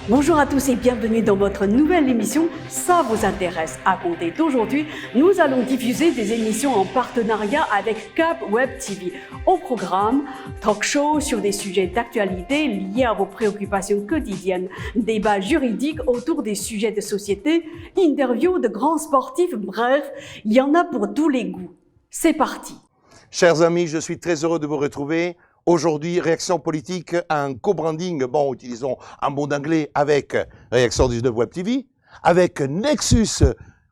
Bonjour à tous et bienvenue dans votre nouvelle émission « Ça vous intéresse ». À compter d'aujourd'hui, nous allons diffuser des émissions en partenariat avec Cap Web TV. Au programme, talk show sur des sujets d'actualité liés à vos préoccupations quotidiennes, débats juridiques autour des sujets de société, interviews de grands sportifs, bref, il y en a pour tous les goûts. C'est parti. Chers amis, je suis très heureux de vous retrouver. Aujourd'hui, Réaction politique, un co-branding, bon, utilisons un mot d'anglais avec Réaction 19 Web TV, avec Nexus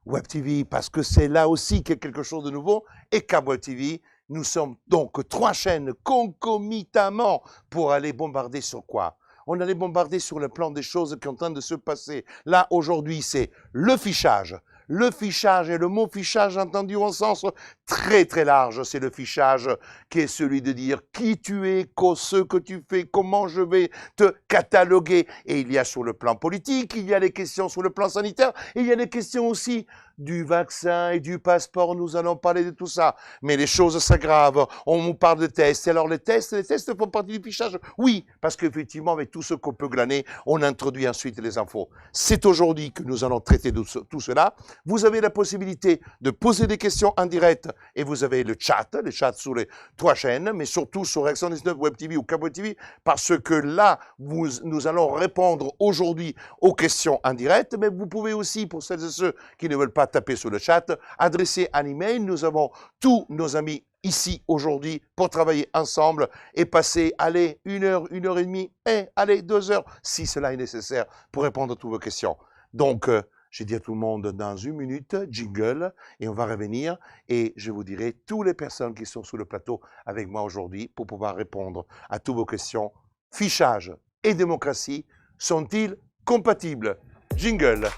Web TV, parce que c'est là aussi quelque chose de nouveau, et Cap Web TV. Nous sommes donc 3 chaînes concomitamment pour aller bombarder sur quoi? On allait bombarder sur le plan des choses qui sont en train de se passer. Là, aujourd'hui, c'est le fichage. Le fichage, et le mot fichage entendu en sens très très large, c'est le fichage qui est celui de dire qui tu es, ce que tu fais, comment je vais te cataloguer. Et il y a sur le plan politique, il y a les questions sur le plan sanitaire, et il y a les questions aussi du vaccin et du passeport, nous allons parler de tout ça. Mais les choses s'aggravent, on nous parle de tests. Alors les tests font partie du fichage? Oui, parce qu'effectivement, avec tout ce qu'on peut glaner, on introduit ensuite les infos. C'est aujourd'hui que nous allons traiter de tout cela. Vous avez la possibilité de poser des questions en direct et vous avez le chat sur les 3 chaînes, mais surtout sur Réaction 19 Web TV ou Cap Web TV, parce que là, nous allons répondre aujourd'hui aux questions en direct, mais vous pouvez aussi, pour celles et ceux qui ne veulent pas taper sur le chat, adresser un email. Nous avons tous nos amis ici aujourd'hui pour travailler ensemble et passer, allez, 1 heure, 1 heure et demie, et allez, 2 heures, si cela est nécessaire, pour répondre à toutes vos questions. Donc, j'ai dit à tout le monde dans 1 minute, jingle, et on va revenir, et je vous dirai toutes les personnes qui sont sur le plateau avec moi aujourd'hui pour pouvoir répondre à toutes vos questions. Fichage et démocratie sont-ils compatibles? Jingle.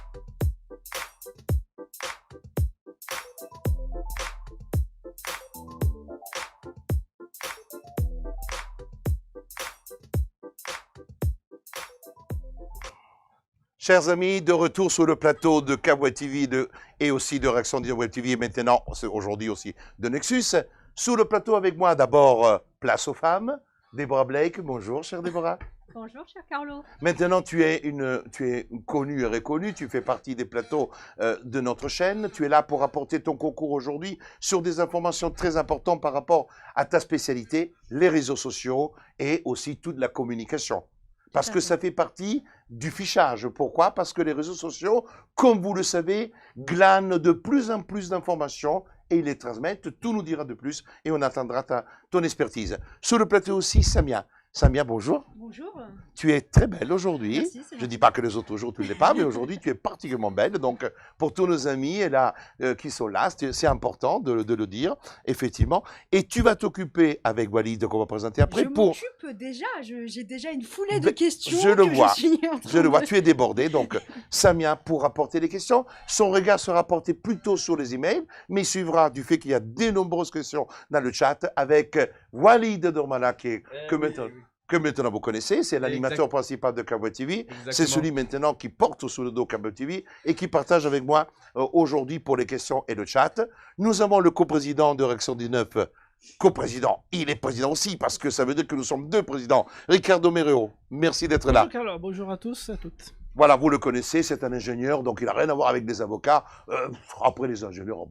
Chers amis, de retour sur le plateau de Cap Web TV et aussi de Réaction 19 Web TV et maintenant, aujourd'hui aussi, de Nexus. Sur le plateau avec moi, d'abord, place aux femmes. Déborah Blake, bonjour, chère Déborah. Bonjour, cher Carlo. Maintenant, tu es connue et reconnue, tu fais partie des plateaux de notre chaîne. Tu es là pour apporter ton concours aujourd'hui sur des informations très importantes par rapport à ta spécialité, les réseaux sociaux et aussi toute la communication. Parce que ça fait partie du fichage. Pourquoi? Parce que les réseaux sociaux, comme vous le savez, glanent de plus en plus d'informations et ils les transmettent. Tout nous dira de plus et on attendra ton expertise. Sur le plateau aussi, Samia. Samia, bonjour. Bonjour. Tu es très belle aujourd'hui. Merci, Je ne dis pas que les autres jours tu ne l'es pas, mais aujourd'hui tu es particulièrement belle. Donc pour tous nos amis et là, qui sont là, c'est important de le dire, effectivement. Et tu vas t'occuper avec Walid, qu'on va présenter après. Je m'occupe déjà, j'ai déjà une foulée de questions. Je le vois, je le vois. Tu es débordé. Donc Samia, pour apporter les questions, son regard sera porté plutôt sur les emails, mais il suivra du fait qu'il y a de nombreuses questions dans le chat avec Walid Dormala, que maintenant vous connaissez, c'est l'animateur principal de Cap Web TV. C'est celui maintenant qui porte sous le dos Cap Web TV et qui partage avec moi aujourd'hui pour les questions et le chat. Nous avons le coprésident de Réaction 19, coprésident, il est président aussi parce que ça veut dire que nous sommes 2 présidents. Ricardo Mereo, merci d'être là. Bonjour Carlo, bonjour à tous et à toutes. Voilà, vous le connaissez, c'est un ingénieur, donc il n'a rien à voir avec des avocats. Après, les ingénieurs,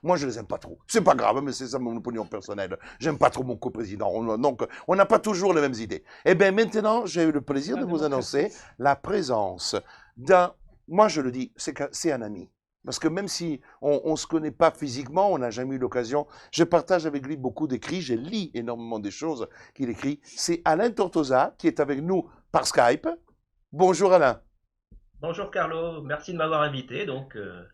moi, je les aime pas trop. C'est pas grave, mais c'est ça mon opinion personnelle. J'aime pas trop mon coprésident. Donc, on n'a pas toujours les mêmes idées. Eh bien, maintenant, j'ai eu le plaisir de vous annoncer la présence d'un... Moi, je le dis, c'est un ami. Parce que même si on ne se connaît pas physiquement, on n'a jamais eu l'occasion, je partage avec lui beaucoup d'écrits, je lis énormément des choses qu'il écrit. C'est Alain Tortosa qui est avec nous par Skype. Bonjour Alain. Bonjour Carlo, merci de m'avoir invité.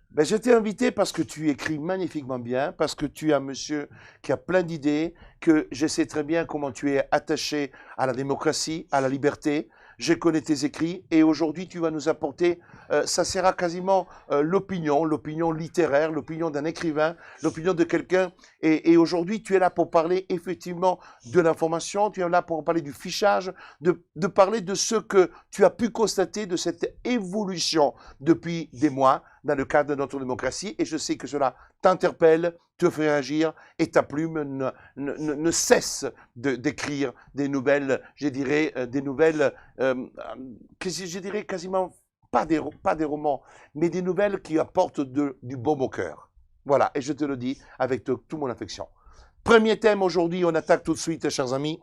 Ben, je t'ai invité parce que tu écris magnifiquement bien, parce que tu es un monsieur qui a plein d'idées, que je sais très bien comment tu es attaché à la démocratie, à la liberté. Je connais tes écrits et aujourd'hui tu vas nous apporter, ça sera quasiment l'opinion littéraire, l'opinion d'un écrivain, l'opinion de quelqu'un. Et aujourd'hui tu es là pour parler effectivement de l'information, tu es là pour parler du fichage, de parler de ce que tu as pu constater de cette évolution depuis des mois dans le cadre de notre démocratie. Et je sais que cela t'interpelle te fait réagir et ta plume ne cesse d'écrire des nouvelles, je dirais, je dirais quasiment pas des romans, mais des nouvelles qui apportent du baume au cœur. Voilà, et je te le dis avec toute mon affection. Premier thème aujourd'hui, on attaque tout de suite, chers amis,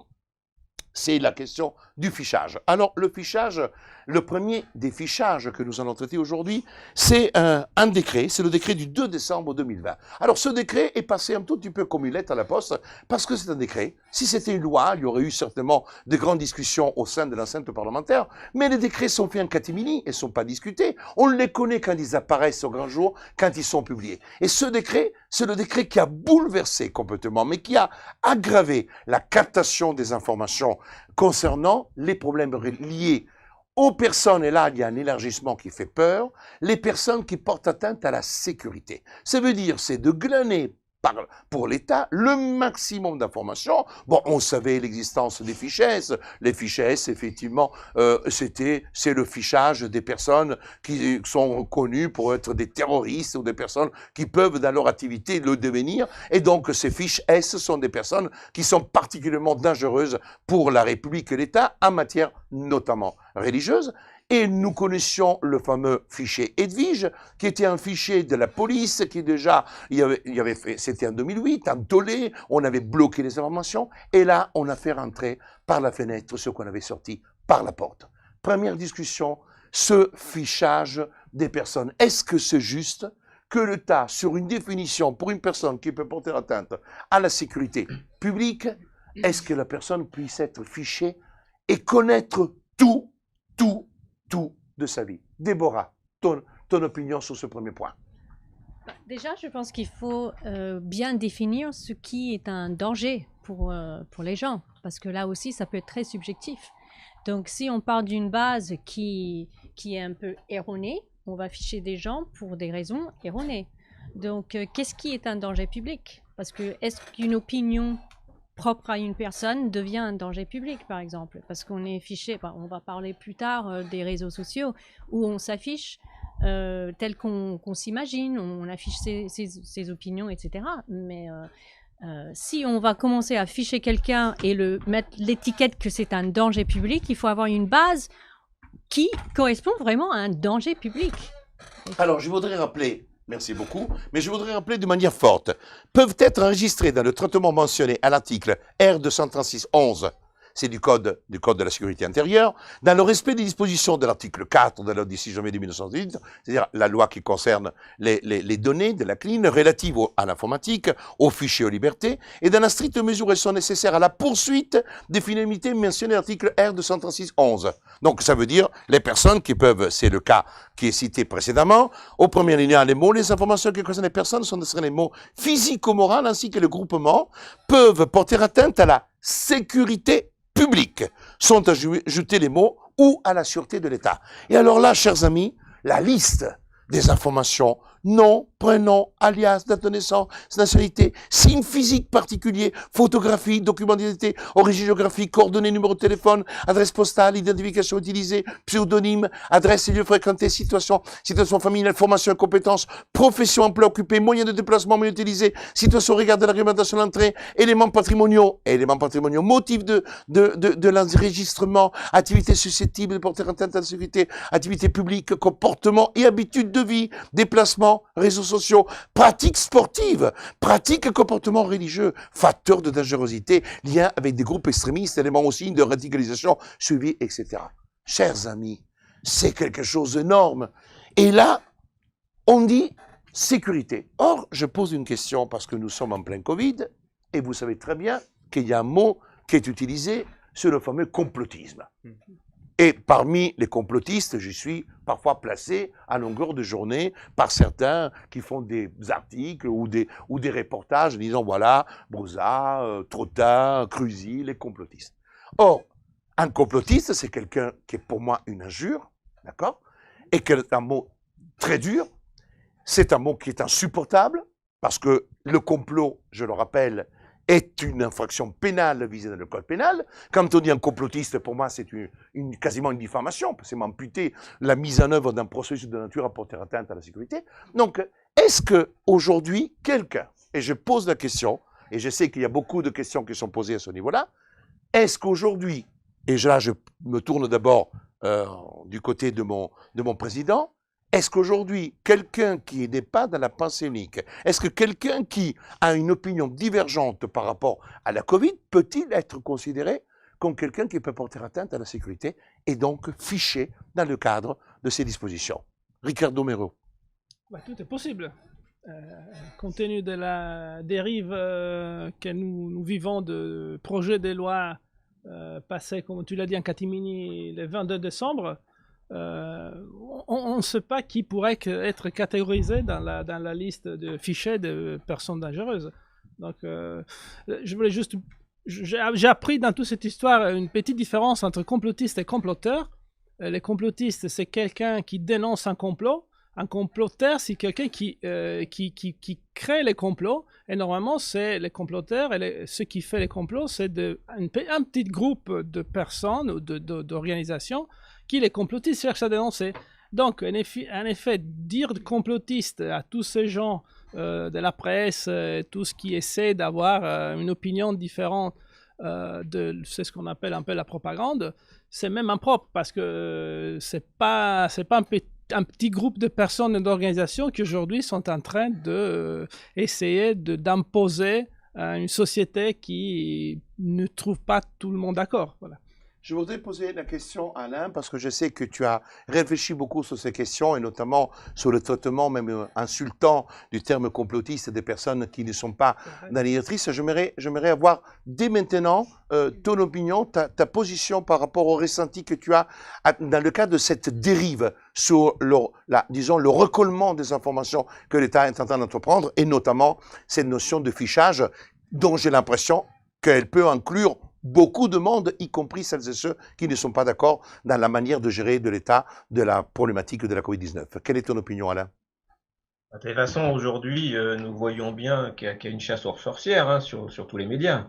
c'est la question du fichage. Alors, le fichage, le premier des fichages que nous allons traiter aujourd'hui, c'est un décret, c'est le décret du 2 décembre 2020. Alors, ce décret est passé un tout petit peu comme une lettre à la poste, parce que c'est un décret. Si c'était une loi, il y aurait eu certainement de grandes discussions au sein de l'enceinte parlementaire, mais les décrets sont faits en catimini et ne sont pas discutés. On les connaît quand ils apparaissent au grand jour, quand ils sont publiés. Et ce décret, c'est le décret qui a bouleversé complètement, mais qui a aggravé la captation des informations concernant les problèmes liés aux personnes, et là il y a un élargissement qui fait peur, les personnes qui portent atteinte à la sécurité. Ça veut dire, c'est de glaner pour l'État le maximum d'informations. Bon, on savait l'existence des fiches S. Les fiches S, effectivement, c'est le fichage des personnes qui sont connues pour être des terroristes ou des personnes qui peuvent, dans leur activité, le devenir. Et donc, ces fiches S sont des personnes qui sont particulièrement dangereuses pour la République et l'État en matière notamment religieuse. Et nous connaissions le fameux fichier Edwige, qui était un fichier de la police, qui déjà, c'était en 2008, en tollé, on avait bloqué les informations, et là, on a fait rentrer par la fenêtre ce qu'on avait sorti par la porte. Première discussion, ce fichage des personnes. Est-ce que c'est juste que l'État, sur une définition pour une personne qui peut porter atteinte à la sécurité publique, est-ce que la personne puisse être fichée et connaître tout de sa vie? Déborah, ton opinion sur ce premier point. Déjà, je pense qu'il faut bien définir ce qui est un danger pour les gens, parce que là aussi, ça peut être très subjectif. Donc, si on part d'une base qui est un peu erronée, on va ficher des gens pour des raisons erronées. Donc, qu'est-ce qui est un danger public? Parce que est-ce qu'une opinion propre à une personne devient un danger public, par exemple, parce qu'on est fiché, on va parler plus tard des réseaux sociaux, où on s'affiche tel qu'on s'imagine, on affiche ses opinions, etc. Mais si on va commencer à ficher quelqu'un et mettre l'étiquette que c'est un danger public, il faut avoir une base qui correspond vraiment à un danger public. Alors, je voudrais rappeler... Merci beaucoup. Mais je voudrais rappeler de manière forte, peuvent être enregistrés dans le traitement mentionné à l'article R236-11, c'est du code de la sécurité intérieure, dans le respect des dispositions de l'article 4 de la loi du 6 janvier 1918, c'est-à-dire la loi qui concerne les données de la CNIL relatives à l'informatique, aux fichiers, aux libertés, et dans la stricte mesure où elles sont nécessaires à la poursuite des finalités mentionnées à l'article R236-11. Donc ça veut dire les personnes qui peuvent, c'est le cas qui est cité précédemment, au premier alinéa, les mots, les informations qui concernent les personnes sont les mots physico-morales ainsi que le groupement peuvent porter atteinte à la sécurité publique, sont ajoutés les mots ou à la sûreté de l'État. Et alors là, chers amis, la liste des informations, nom, prénom, alias, date de naissance, nationalité, signe physique particulier, photographie, document d'identité, origine géographique, coordonnées, numéro de téléphone, adresse postale, identification utilisée, pseudonyme, adresse et lieu fréquenté, situation familiale, formation et compétences, profession, emploi occupé, moyen de déplacement, moyen utilisé, situation au regard de l'argumentation d'entrée, éléments patrimoniaux, motif de l'enregistrement, activité susceptible de porter atteinte à la sécurité, activité publique, comportement et habitudes de vie, déplacement, réseaux sociaux, pratiques sportives, pratiques et comportements religieux, facteurs de dangerosité, liens avec des groupes extrémistes, éléments aussi de radicalisation suivis, etc. Chers amis, c'est quelque chose d'énorme. Et là, on dit sécurité. Or, je pose une question parce que nous sommes en plein Covid et vous savez très bien qu'il y a un mot qui est utilisé, c'est le fameux complotisme. Et parmi les complotistes, je suis parfois placé à longueur de journée par certains qui font des articles ou des reportages disant voilà, Brouza, Trottin, Cruzy, les complotistes. Or, un complotiste, c'est quelqu'un qui est pour moi une injure, d'accord? Et qui est un mot très dur, c'est un mot qui est insupportable, parce que le complot, je le rappelle, est une infraction pénale visée dans le code pénal. Quand on dit un complotiste, pour moi, c'est quasiment une diffamation, parce que c'est m'amputer la mise en œuvre d'un processus de nature à porter atteinte à la sécurité. Donc, est-ce qu'aujourd'hui, quelqu'un et je pose la question, et je sais qu'il y a beaucoup de questions qui sont posées à ce niveau-là, est-ce qu'aujourd'hui, et là je me tourne d'abord du côté de mon président, est-ce qu'aujourd'hui, quelqu'un qui n'est pas dans la pensée unique, est-ce que quelqu'un qui a une opinion divergente par rapport à la Covid, peut-il être considéré comme quelqu'un qui peut porter atteinte à la sécurité et donc fiché dans le cadre de ces dispositions? Ricardo Mero. Tout est possible. Compte tenu de la dérive que nous vivons de projets de loi passés, comme tu l'as dit, en catimini le 22 décembre, on ne sait pas qui pourrait être catégorisé dans la liste de fichiers de personnes dangereuses. Donc, je voulais juste... J'ai appris dans toute cette histoire une petite différence entre complotiste et comploteur. Les complotistes, c'est quelqu'un qui dénonce un complot. Un comploteur, c'est quelqu'un qui crée les complots. Et normalement, c'est les comploteurs. Et ce qui fait les complots, c'est un petit groupe de personnes ou d'organisations qui, les complotistes, cherchent à dénoncer. Donc, en effet, dire complotiste à tous ces gens de la presse, tout ce qui essaie d'avoir une opinion différente c'est ce qu'on appelle un peu la propagande, c'est même impropre parce que c'est pas un petit groupe de personnes et d'organisations qui aujourd'hui sont en train d'essayer d'imposer une société qui ne trouve pas tout le monde d'accord. Voilà. Je voudrais poser la question à Alain, parce que je sais que tu as réfléchi beaucoup sur ces questions, et notamment sur le traitement même insultant du terme complotiste des personnes qui ne sont pas navigatrices. J'aimerais avoir dès maintenant ton opinion, ta position par rapport au ressenti que tu as dans le cadre de cette dérive sur disons, le recollement des informations que l'État est en train d'entreprendre, et notamment cette notion de fichage dont j'ai l'impression qu'elle peut inclure beaucoup de monde, y compris celles et ceux qui ne sont pas d'accord dans la manière de gérer de l'État de la problématique de la Covid-19. Quelle est ton opinion, Alain? De toute façon, aujourd'hui, nous voyons bien qu'il y a une chasse aux sorcières sur tous les médias.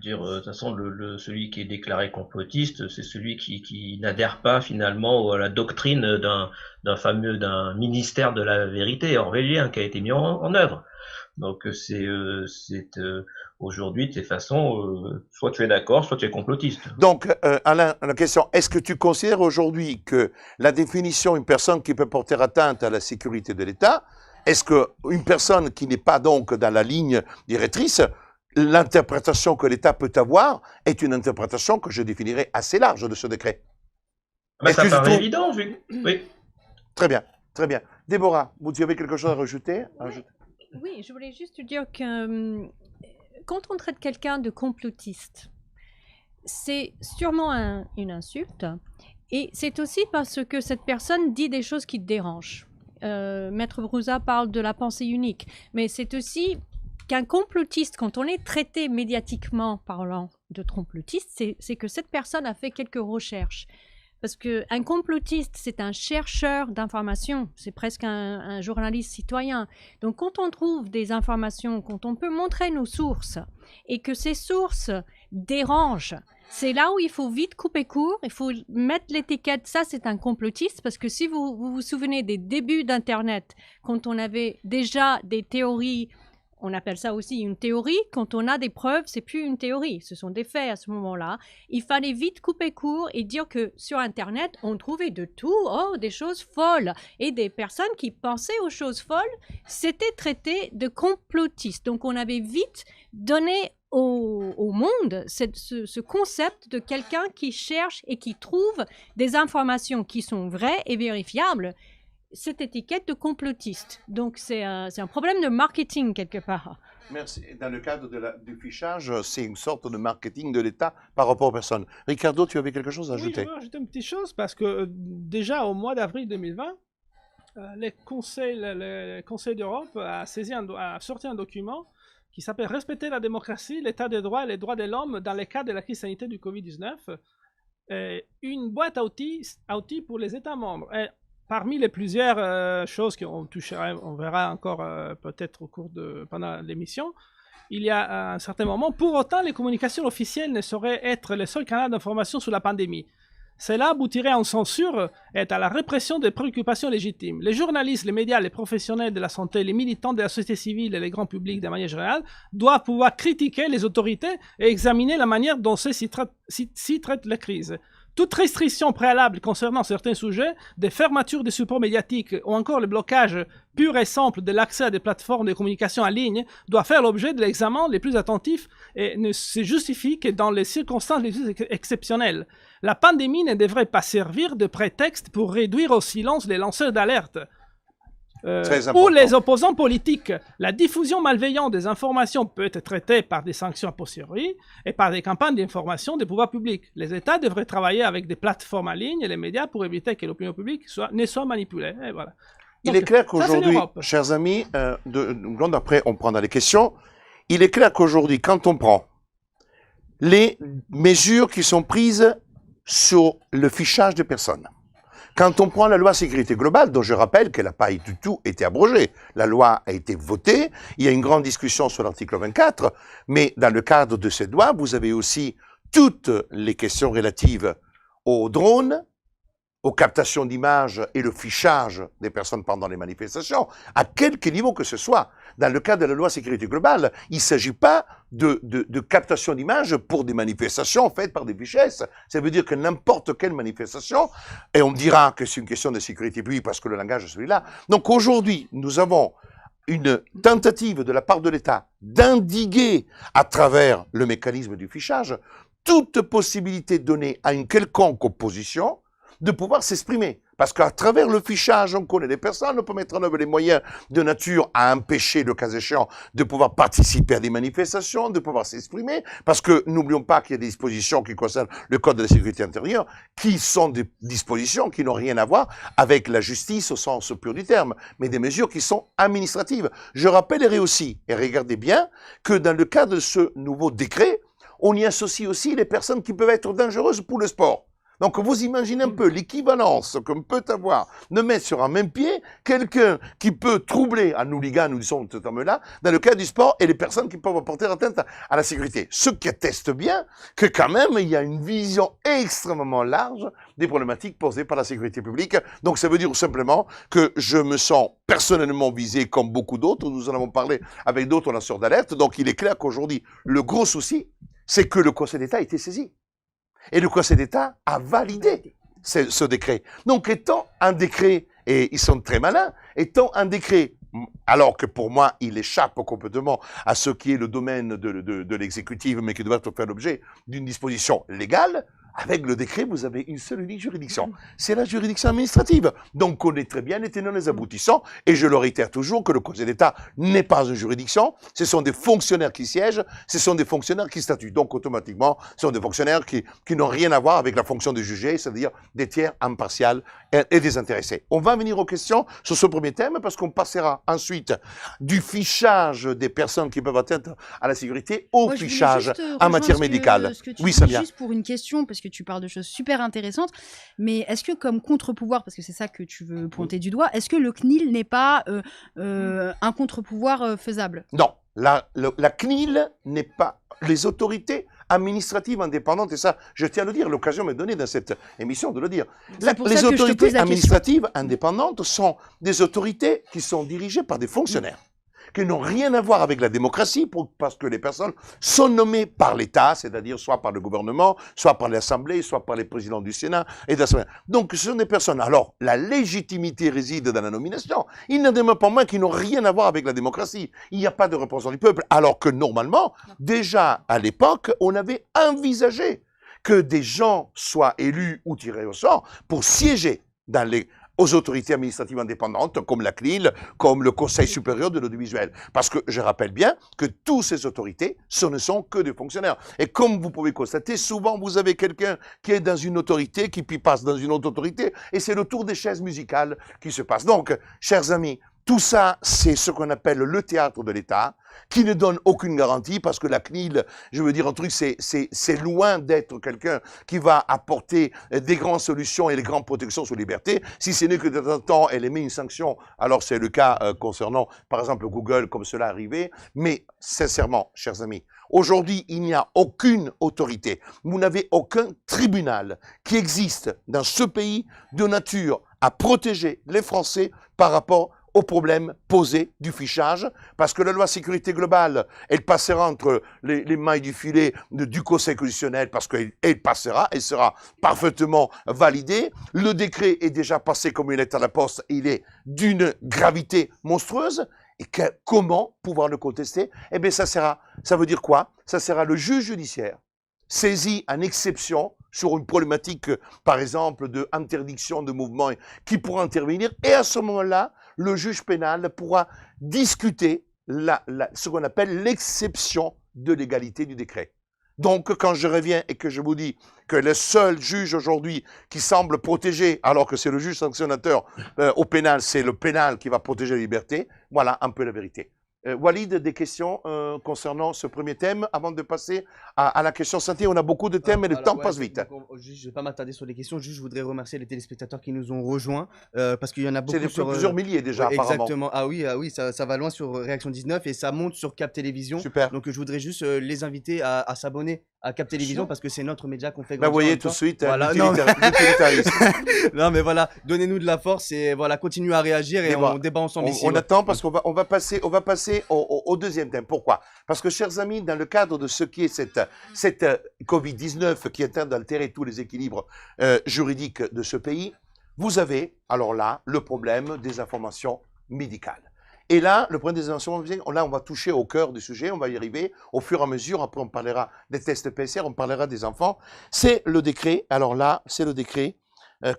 Dire, de toute façon, celui qui est déclaré complotiste, c'est celui qui n'adhère pas finalement à la doctrine d'un ministère de la vérité orwellien qui a été mis en œuvre. Donc aujourd'hui, de toute façon, soit tu es d'accord, soit tu es complotiste. Donc, Alain, la question, est-ce que tu considères aujourd'hui que la définition d'une personne qui peut porter atteinte à la sécurité de l'État, est-ce qu'une personne qui n'est pas donc dans la ligne directrice, l'interprétation que l'État peut avoir est une interprétation que je définirais assez large de ce décret? Ça paraît évident, oui. Très bien, très bien. Déborah, vous avez quelque chose à rajouter? Oui, je voulais juste dire que quand on traite quelqu'un de complotiste, c'est sûrement une insulte, et c'est aussi parce que cette personne dit des choses qui te dérangent. Maître Brouza parle de la pensée unique, mais c'est aussi qu'un complotiste, quand on est traité médiatiquement parlant de complotiste, c'est que cette personne a fait quelques recherches. Parce qu'un complotiste, c'est un chercheur d'informations, c'est presque un journaliste citoyen. Donc quand on trouve des informations, quand on peut montrer nos sources, et que ces sources dérangent, c'est là où il faut vite couper court, il faut mettre l'étiquette, ça c'est un complotiste, parce que si vous souvenez des débuts d'Internet, quand on avait déjà des théories, on appelle ça aussi une théorie. Quand on a des preuves, c'est plus une théorie, ce sont des faits à ce moment-là. Il fallait vite couper court et dire que sur Internet, on trouvait de tout, des choses folles. Et des personnes qui pensaient aux choses folles, c'était traité de complotistes. Donc on avait vite donné au monde ce concept de quelqu'un qui cherche et qui trouve des informations qui sont vraies et vérifiables. Cette étiquette de complotiste. Donc c'est un problème de marketing quelque part. Merci. Dans le cadre du fichage, c'est une sorte de marketing de l'État par rapport aux personnes. Ricardo, tu avais quelque chose à ajouter? Oui, je veux ajouter une petite chose parce que déjà au mois d'avril 2020, le Conseil d'Europe a sorti un document qui s'appelle « Respecter la démocratie, l'état de droit et les droits de l'homme dans le cadre de la crise sanitaire du Covid-19 ». Une boîte à outils pour les États membres. Parmi les plusieurs choses qu'on on verra encore peut-être pendant l'émission, il y a un certain moment, pour autant, les communications officielles ne sauraient être le seul canal d'information sur la pandémie. Cela aboutirait à une censure et à la répression des préoccupations légitimes. Les journalistes, les médias, les professionnels de la santé, les militants de la société civile et les grands publics de manière générale doivent pouvoir critiquer les autorités et examiner la manière dont ceux-ci traitent la crise. Toute restriction préalable concernant certains sujets, des fermetures des supports médiatiques ou encore le blocage pur et simple de l'accès à des plateformes de communication en ligne doit faire l'objet de l'examen les plus attentifs et ne se justifie que dans les circonstances les plus exceptionnelles. La pandémie ne devrait pas servir de prétexte pour réduire au silence les lanceurs d'alerte. Ou les opposants politiques. La diffusion malveillante des informations peut être traitée par des sanctions a posteriori et par des campagnes d'information des pouvoirs publics. Les États devraient travailler avec des plateformes en ligne et les médias pour éviter que l'opinion publique ne soit manipulée. Et voilà. Il est clair qu'aujourd'hui, chers amis, après on prendra les questions, il est clair qu'aujourd'hui, quand on prend les mesures qui sont prises sur le fichage des personnes, quand on prend la loi sécurité globale, dont je rappelle qu'elle n'a pas du tout été abrogée, la loi a été votée, il y a une grande discussion sur l'article 24, mais dans le cadre de cette loi, vous avez aussi toutes les questions relatives aux drones, aux captations d'images et le fichage des personnes pendant les manifestations, à quelque niveau que ce soit. Dans le cadre de la loi sécurité globale, il ne s'agit pas de captation d'images pour des manifestations faites par des fichesses. Ça veut dire que n'importe quelle manifestation, et on me dira que c'est une question de sécurité publique parce que le langage est celui-là. Donc aujourd'hui, nous avons une tentative de la part de l'État d'indiguer à travers le mécanisme du fichage toute possibilité donnée à une quelconque opposition de pouvoir s'exprimer. Parce qu'à travers le fichage, on connaît les personnes, on peut mettre en œuvre les moyens de nature à empêcher, le cas échéant, de pouvoir participer à des manifestations, de pouvoir s'exprimer, parce que n'oublions pas qu'il y a des dispositions qui concernent le Code de la sécurité intérieure, qui sont des dispositions qui n'ont rien à voir avec la justice au sens pur du terme, mais des mesures qui sont administratives. Je rappellerai aussi, et regardez bien, que dans le cadre de ce nouveau décret, on y associe aussi les personnes qui peuvent être dangereuses pour le sport. Donc, vous imaginez un peu l'équivalence qu'on peut avoir de mettre sur un même pied quelqu'un qui peut troubler un hooligan, nous disons ce terme-là, dans le cas du sport, et les personnes qui peuvent apporter atteinte à la sécurité. Ce qui atteste bien que quand même, il y a une vision extrêmement large des problématiques posées par la sécurité publique. Donc, ça veut dire simplement que je me sens personnellement visé comme beaucoup d'autres. Nous en avons parlé avec d'autres lanceurs d'alerte. Donc, il est clair qu'aujourd'hui, le gros souci, c'est que le Conseil d'État a été saisi. Et le Conseil d'État a validé ce décret. Donc, étant un décret, et ils sont très malins, étant un décret, alors que pour moi, il échappe complètement à ce qui est le domaine de l'exécutif, mais qui doit faire l'objet d'une disposition légale, avec le décret, vous avez une seule unique juridiction. C'est la juridiction administrative. Donc, on est très bien les tenants et les aboutissants. Et je le réitère toujours que le Conseil d'État n'est pas une juridiction. Ce sont des fonctionnaires qui siègent. Ce sont des fonctionnaires qui statuent. Donc, automatiquement, ce sont des fonctionnaires qui n'ont rien à voir avec la fonction de juger, c'est-à-dire des tiers impartials et désintéressés. On va venir aux questions sur ce premier thème parce qu'on passera ensuite du fichage des personnes qui peuvent atteindre à la sécurité au fichage en matière médicale. Oui, Samia. Juste pour une question, parce que tu parles de choses super intéressantes, mais est-ce que comme contre-pouvoir, parce que c'est ça que tu veux pointer du doigt, est-ce que le CNIL n'est pas un contre-pouvoir faisable? Non, la CNIL n'est pas... Les autorités administratives indépendantes, et ça, je tiens à le dire, l'occasion m'est donnée dans cette émission de le dire. Les autorités administratives indépendantes sont des autorités qui sont dirigées par des fonctionnaires, qui n'ont rien à voir avec la démocratie, parce que les personnes sont nommées par l'État, c'est-à-dire soit par le gouvernement, soit par l'Assemblée, soit par les présidents du Sénat et de l'Assemblée. Donc, ce sont des personnes. Alors, la légitimité réside dans la nomination. Il n'en demeure pas moins qu'ils n'ont rien à voir avec la démocratie. Il n'y a pas de représentant du peuple. Alors que, normalement, déjà à l'époque, on avait envisagé que des gens soient élus ou tirés au sort pour siéger aux autorités administratives indépendantes, comme la CNIL, comme le Conseil supérieur de l'audiovisuel. Parce que je rappelle bien que toutes ces autorités, ce ne sont que des fonctionnaires. Et comme vous pouvez constater, souvent vous avez quelqu'un qui est dans une autorité, qui puis passe dans une autre autorité, et c'est le tour des chaises musicales qui se passe. Donc, chers amis, tout ça, c'est ce qu'on appelle le théâtre de l'État, qui ne donne aucune garantie, parce que la CNIL, je veux dire un truc, c'est loin d'être quelqu'un qui va apporter des grandes solutions et des grandes protections sur la liberté, si ce n'est que de temps en temps, elle émet une sanction. Alors c'est le cas concernant, par exemple, Google, comme cela est arrivé. Mais sincèrement, chers amis, Aujourd'hui, il n'y a aucune autorité, vous n'avez aucun tribunal qui existe dans ce pays de nature à protéger les Français par rapport aux problèmes posés du fichage, parce que la loi sécurité globale, elle passera entre les mailles du filet du Conseil constitutionnel, parce qu'elle passera, elle sera parfaitement validée. Le décret est déjà passé comme une lettre à la poste, il est d'une gravité monstrueuse. Et comment pouvoir le contester? Eh bien, ça veut dire quoi? Ça sera le juge judiciaire saisi en exception sur une problématique, par exemple, d'interdiction de mouvement qui pourra intervenir. Et à ce moment-là, le juge pénal pourra discuter ce qu'on appelle l'exception de légalité du décret. Donc, quand je reviens et que je vous dis que le seul juge aujourd'hui qui semble protéger, alors que c'est le juge sanctionnateur au pénal, c'est le pénal qui va protéger la liberté, voilà un peu la vérité. Walid, des questions concernant ce premier thème avant de passer à la question santé. On a beaucoup de thèmes et le temps passe vite. Je ne vais pas m'attarder sur les questions, juste je voudrais remercier les téléspectateurs qui nous ont rejoints parce qu'il y en a beaucoup sur... plusieurs milliers déjà, apparemment. Exactement, ah oui, ça va loin sur Réaction 19 et ça monte sur Cap Télévision. Super. Donc je voudrais juste les inviter à s'abonner à Cap Télévision parce que c'est notre média qu'on fait grandir. Vous voyez tout de suite, voilà, l'utilitarisme. Non mais voilà, donnez-nous de la force et voilà, continuez à réagir et on débat ensemble ici. On attend parce qu'on va passer au deuxième thème. Pourquoi? Parce que, chers amis, dans le cadre de ce qui est cette Covid-19 qui est en train d'altérer tous les équilibres juridiques de ce pays, vous avez, alors là, le problème des informations médicales. Et là, le problème des informations médicales, là, on va toucher au cœur du sujet, on va y arriver au fur et à mesure. Après, on parlera des tests PCR, on parlera des enfants. C'est le décret, alors là, c'est le décret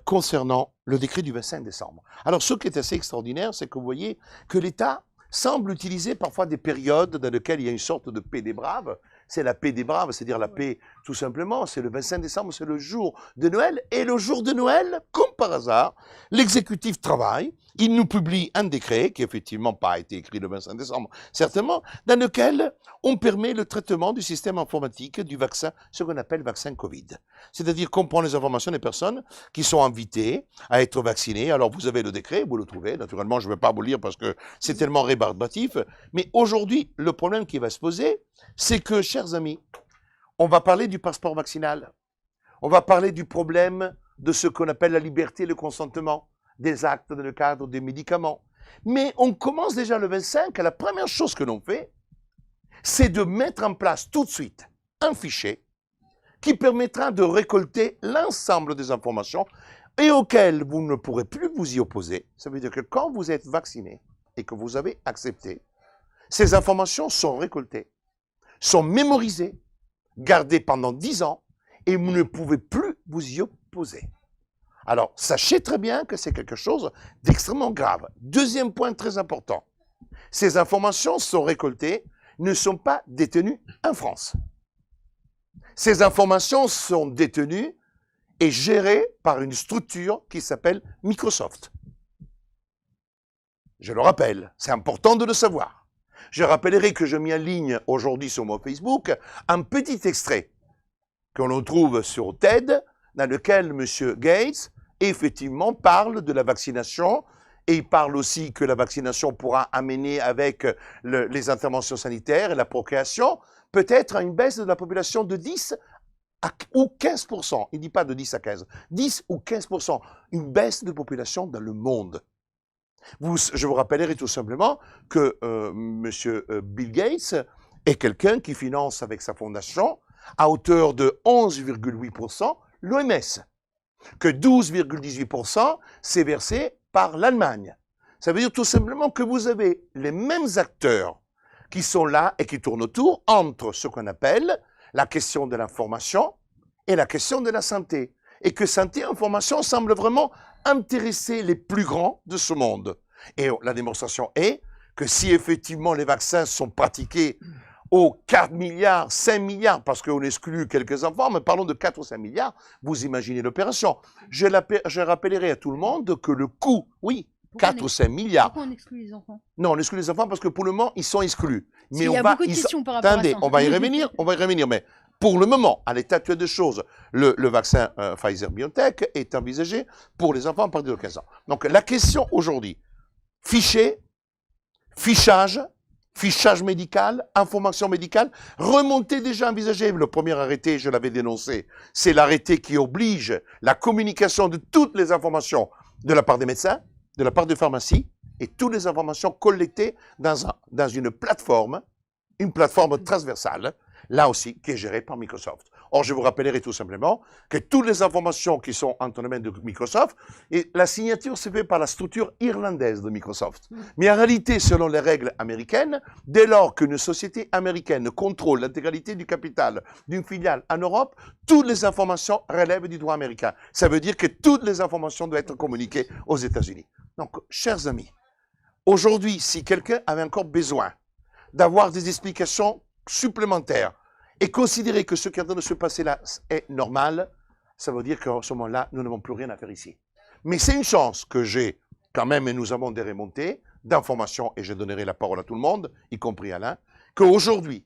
concernant le décret du 25 décembre. Alors, ce qui est assez extraordinaire, c'est que vous voyez que l'État semble utiliser parfois des périodes dans lesquelles il y a une sorte de paix des braves. C'est la paix des braves, c'est-à-dire la paix tout simplement. C'est le 25 décembre, c'est le jour de Noël. Et le jour de Noël, comme par hasard, l'exécutif travaille. Il nous publie un décret, qui effectivement pas été écrit le 25 décembre, certainement, dans lequel on permet le traitement du système informatique du vaccin, ce qu'on appelle vaccin Covid. C'est-à-dire qu'on prend les informations des personnes qui sont invitées à être vaccinées. Alors vous avez le décret, vous le trouvez. Naturellement, je ne vais pas vous lire parce que c'est tellement rébarbatif. Mais aujourd'hui, le problème qui va se poser, c'est que, chers amis, on va parler du passeport vaccinal. On va parler du problème de ce qu'on appelle la liberté et le consentement des actes dans le cadre des médicaments. Mais on commence déjà le 25, la première chose que l'on fait, c'est de mettre en place tout de suite un fichier qui permettra de récolter l'ensemble des informations et auxquelles vous ne pourrez plus vous y opposer. Ça veut dire que quand vous êtes vacciné et que vous avez accepté, ces informations sont récoltées, sont mémorisées, gardées pendant 10 ans et vous ne pouvez plus vous y opposer. Alors, sachez très bien que c'est quelque chose d'extrêmement grave. Deuxième point très important, ces informations sont récoltées, ne sont pas détenues en France. Ces informations sont détenues et gérées par une structure qui s'appelle Microsoft. Je le rappelle, c'est important de le savoir. Je rappellerai que je mets en ligne aujourd'hui sur mon Facebook un petit extrait que l'on trouve sur TED, dans lequel M. Gates effectivement parle de la vaccination et il parle aussi que la vaccination pourra amener avec les interventions sanitaires et la procréation peut-être à une baisse de la population de 10 ou 15%. Il ne dit pas de 10 à 15. 10 ou 15%. Une baisse de population dans le monde. Je vous rappellerai tout simplement que M. Bill Gates est quelqu'un qui finance avec sa fondation à hauteur de 11,8% l'OMS. Que 12,18% c'est versé par l'Allemagne. Ça veut dire tout simplement que vous avez les mêmes acteurs qui sont là et qui tournent autour entre ce qu'on appelle la question de l'information et la question de la santé. Et que santé et information semblent vraiment intéresser les plus grands de ce monde. Et la démonstration est que si effectivement les vaccins sont pratiqués aux 4 milliards, 5 milliards, parce qu'on exclut quelques enfants, mais parlons de 4 ou 5 milliards, vous imaginez l'opération. Je rappellerai à tout le monde que le coût, oui, 4 ou 5 milliards. Pourquoi on exclut les enfants? Non, on exclut les enfants parce que pour le moment, ils sont exclus. Mais il y a beaucoup de questions par rapport à ça. Attendez, on va y revenir, mais pour le moment, à l'état actuel des choses, le vaccin Pfizer-BioNTech est envisagé pour les enfants à partir de 15 ans. Donc la question aujourd'hui, fichier, fichage, fichage médical, information médicale, remontée déjà envisagée. Le premier arrêté, je l'avais dénoncé, c'est l'arrêté qui oblige la communication de toutes les informations de la part des médecins, de la part des pharmacies, et toutes les informations collectées dans une plateforme transversale, là aussi, qui est gérée par Microsoft. Or, je vous rappellerai tout simplement que toutes les informations qui sont entre les mains de Microsoft, et la signature se fait par la structure irlandaise de Microsoft. Mais en réalité, selon les règles américaines, dès lors qu'une société américaine contrôle l'intégralité du capital d'une filiale en Europe, toutes les informations relèvent du droit américain. Ça veut dire que toutes les informations doivent être communiquées aux États-Unis. Donc, chers amis, aujourd'hui, si quelqu'un avait encore besoin d'avoir des explications supplémentaires et considérer que ce qui est en train de se passer là est normal, ça veut dire qu'en ce moment-là, nous n'avons plus rien à faire ici. Mais c'est une chance que j'ai quand même, et nous avons des remontées d'informations, et je donnerai la parole à tout le monde, y compris Alain, qu'aujourd'hui,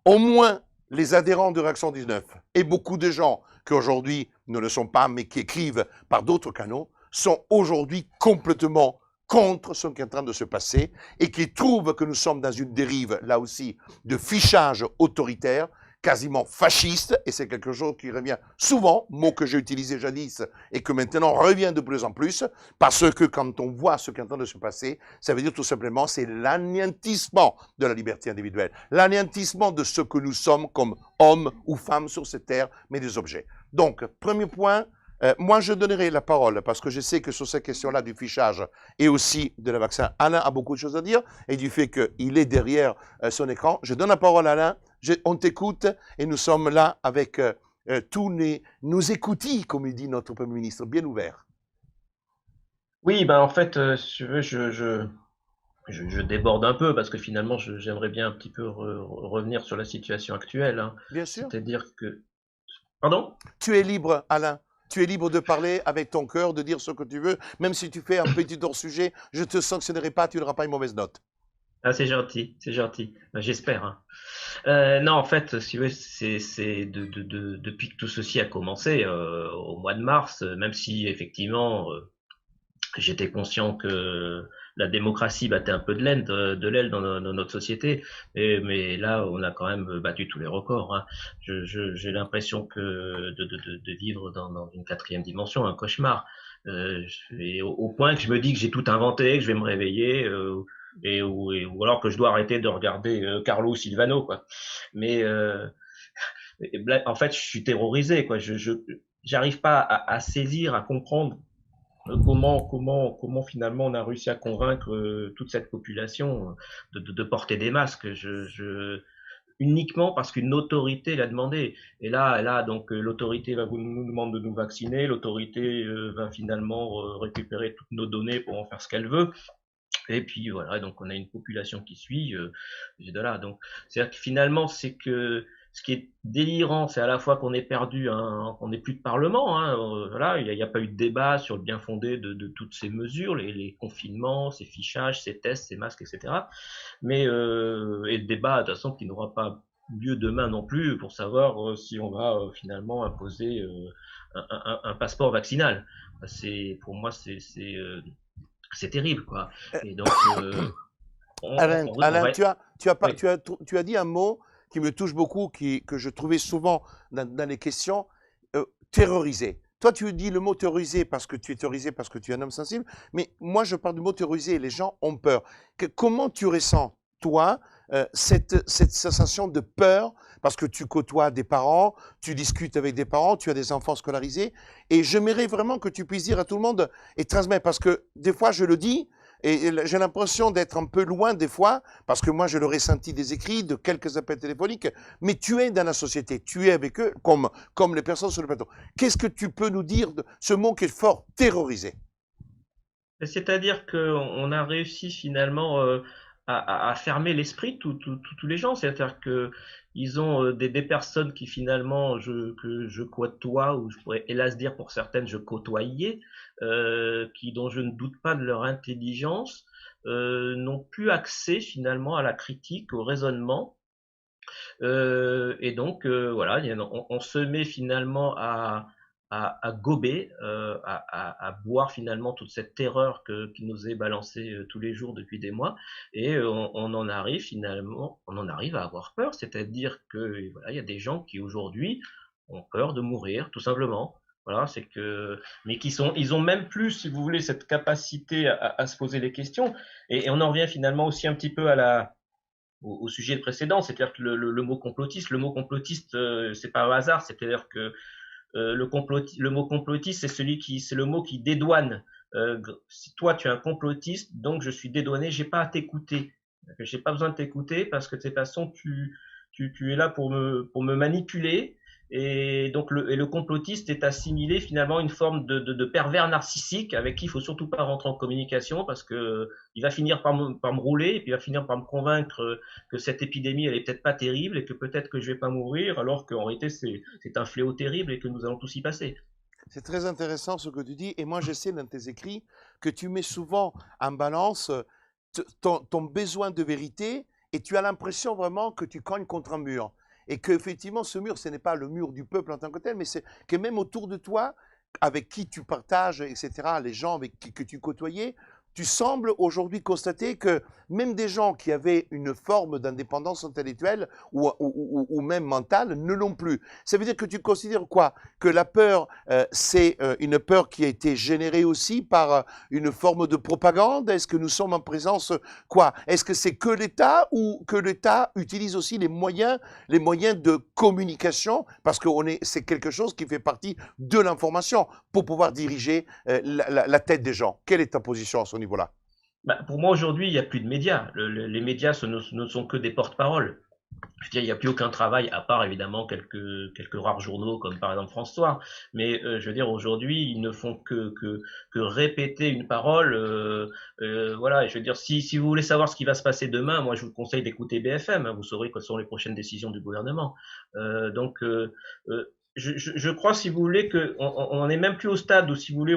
au moins les adhérents de Réaction 19 et beaucoup de gens qui aujourd'hui ne le sont pas, mais qui écrivent par d'autres canaux, sont aujourd'hui complètement contre ce qui est en train de se passer et qui trouvent que nous sommes dans une dérive, là aussi, de fichage autoritaire, quasiment fasciste, et c'est quelque chose qui revient souvent, mot que j'ai utilisé jadis et que maintenant revient de plus en plus, parce que quand on voit ce qui est en train de se passer, ça veut dire tout simplement c'est l'anéantissement de la liberté individuelle, l'anéantissement de ce que nous sommes comme hommes ou femmes sur cette terre, mais des objets. Donc, premier point, moi, je donnerai la parole parce que je sais que sur cette question-là du fichage et aussi de la vaccin, Alain a beaucoup de choses à dire et du fait qu'il est derrière son écran. Je donne la parole à Alain, on t'écoute et nous sommes là avec tous nos écoutilles, comme il dit notre Premier ministre, bien ouverts. Oui, ben en fait, si tu veux, je déborde un peu parce que finalement, j'aimerais bien un petit peu revenir sur la situation actuelle. Hein. Bien sûr. C'est-à-dire que... Pardon? Tu es libre, Alain. Tu es libre de parler avec ton cœur, de dire ce que tu veux. Même si tu fais un petit hors-sujet, je ne te sanctionnerai pas, tu n'auras pas une mauvaise note. Ah, c'est gentil, c'est gentil. Ben, j'espère. Hein. Non, en fait, si vous voulez, c'est depuis que tout ceci a commencé, au mois de mars, même si effectivement, j'étais conscient que la démocratie battait un peu de l'aile dans notre société, mais là, on a quand même battu tous les records. Hein. J'ai l'impression que de vivre dans une quatrième dimension, un cauchemar. Et au point que je me dis que j'ai tout inventé, que je vais me réveiller, ou alors que je dois arrêter de regarder Carlo Silvano, quoi. Mais en fait, je suis terrorisé, quoi. J'arrive pas à saisir, à comprendre comment finalement on a réussi à convaincre toute cette population de porter des masques. Uniquement parce qu'une autorité l'a demandé. Et là, donc l'autorité nous demande de nous vacciner, l'autorité va finalement récupérer toutes nos données pour en faire ce qu'elle veut. Et puis voilà, donc on a une population qui suit. Donc c'est-à-dire que finalement, c'est que ce qui est délirant, c'est à la fois qu'on est perdu, qu'on n'ait plus de parlement. Hein, voilà, il n'y a pas eu de débat sur le bien fondé de toutes ces mesures, les confinements, ces fichages, ces tests, ces masques, etc. Mais et le débat, de toute façon, qui n'aura pas lieu demain non plus pour savoir si on va finalement imposer un passeport vaccinal. Pour moi, c'est terrible, quoi. Et donc, Alain, tu as dit un mot qui me touche beaucoup, que je trouvais souvent dans les questions, terroriser. Toi, tu dis le mot terroriser parce que tu es terrorisé, parce que tu es un homme sensible, mais moi, je parle du mot terroriser, les gens ont peur. Comment tu ressens, toi, cette sensation de peur, parce que tu côtoies des parents, tu discutes avec des parents, tu as des enfants scolarisés, et j'aimerais vraiment que tu puisses dire à tout le monde et transmettre, parce que des fois, je le dis, et j'ai l'impression d'être un peu loin des fois, parce que moi, je le ressenti des écrits, de quelques appels téléphoniques, mais tu es dans la société, tu es avec eux, comme les personnes sur le plateau. Qu'est-ce que tu peux nous dire de ce mot qui est fort, terroriser? C'est-à-dire qu'on a réussi finalement à fermer l'esprit de tous les gens. C'est-à-dire que ils ont des personnes qui finalement que je côtoie, ou je pourrais hélas dire pour certaines je côtoyais, dont je ne doute pas de leur intelligence, n'ont plus accès finalement à la critique, au raisonnement. Et donc voilà, on se met finalement à gober, à boire finalement toute cette terreur qui nous est balancée tous les jours depuis des mois, et on en arrive finalement, on en arrive à avoir peur, c'est-à-dire que voilà, il y a des gens qui aujourd'hui ont peur de mourir, tout simplement. Voilà, c'est que, mais ils ont même plus, si vous voulez, cette capacité à se poser les questions, et on en revient finalement aussi un petit peu au sujet précédent, c'est-à-dire que le mot complotiste, c'est pas un hasard, c'est-à-dire que le mot complotiste, c'est le mot qui dédouane. Si toi tu es un complotiste, donc je suis dédouané, j'ai pas à t'écouter. J'ai pas besoin de t'écouter parce que de toute façon tu es là pour me manipuler. Et donc le complotiste est assimilé finalement à une forme de pervers narcissique avec qui il faut surtout pas rentrer en communication parce que il va finir par me rouler et puis il va finir par me convaincre que cette épidémie elle est peut-être pas terrible et que peut-être que je vais pas mourir alors qu'en réalité c'est un fléau terrible et que nous allons tous y passer. C'est très intéressant ce que tu dis, et moi je sais dans tes écrits que tu mets souvent en balance ton besoin de vérité, et tu as l'impression vraiment que tu cognes contre un mur. Et qu'effectivement, ce mur, ce n'est pas le mur du peuple en tant que tel, mais c'est que même autour de toi, avec qui tu partages, etc., les gens avec qui que tu côtoyais, tu sembles aujourd'hui constater que même des gens qui avaient une forme d'indépendance intellectuelle ou même mentale ne l'ont plus. Ça veut dire que tu considères quoi? Que la peur, c'est une peur qui a été générée aussi par une forme de propagande? Est-ce que nous sommes en présence, quoi? Est-ce que c'est que l'État ou que l'État utilise aussi les moyens de communication? Parce que c'est quelque chose qui fait partie de l'information pour pouvoir diriger la tête des gens. Quelle est ta position à ce niveau-là? Pour moi, aujourd'hui, il n'y a plus de médias. Les médias ne sont que des porte-paroles. Je veux dire, il n'y a plus aucun travail, à part évidemment quelques rares journaux comme par exemple France Soir. Mais je veux dire, aujourd'hui, ils ne font que répéter une parole. Voilà, et je veux dire, si vous voulez savoir ce qui va se passer demain, moi je vous conseille d'écouter BFM. Hein, vous saurez quelles sont les prochaines décisions du gouvernement. Je crois, si vous voulez, qu'on n'est même plus au stade où, si vous voulez,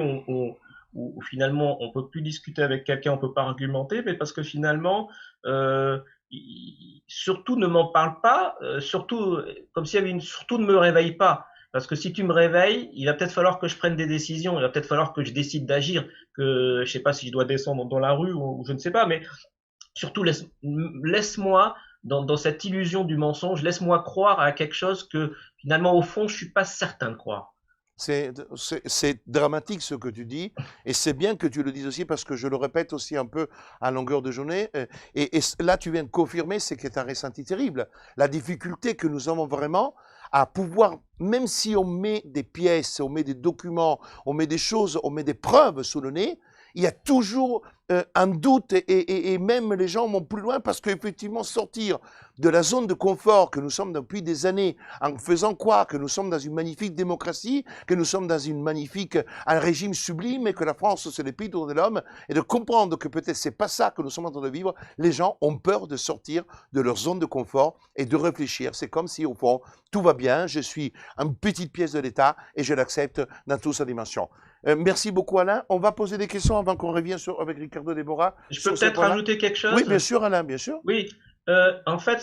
où finalement on peut plus discuter avec quelqu'un, on peut pas argumenter, mais parce que finalement, surtout ne m'en parle pas, surtout comme s'il y avait surtout ne me réveille pas. Parce que si tu me réveilles, il va peut-être falloir que je prenne des décisions, il va peut-être falloir que je décide d'agir, que je sais pas si je dois descendre dans la rue ou je ne sais pas, mais surtout laisse-moi dans cette illusion du mensonge, laisse-moi croire à quelque chose que finalement au fond je suis pas certain de croire. C'est dramatique ce que tu dis, et c'est bien que tu le dises aussi parce que je le répète aussi un peu à longueur de journée. Et là, tu viens de confirmer ce qui est un ressenti terrible. La difficulté que nous avons vraiment à pouvoir, même si on met des pièces, on met des documents, on met des choses, on met des preuves sous le nez, il y a toujours un doute et même les gens vont plus loin parce qu'effectivement sortir de la zone de confort que nous sommes depuis des années en faisant croire que nous sommes dans une magnifique démocratie, que nous sommes dans un régime sublime et que la France c'est le pays de l'homme, et de comprendre que peut-être c'est pas ça que nous sommes en train de vivre, les gens ont peur de sortir de leur zone de confort et de réfléchir. C'est comme si au fond tout va bien, je suis une petite pièce de l'État et je l'accepte dans toute sa dimension. Merci beaucoup Alain. On va poser des questions avant qu'on revienne avec Ricardo Deborah. Je peux peut-être rajouter quelque chose? Oui, bien sûr Alain, bien sûr. Oui, en fait,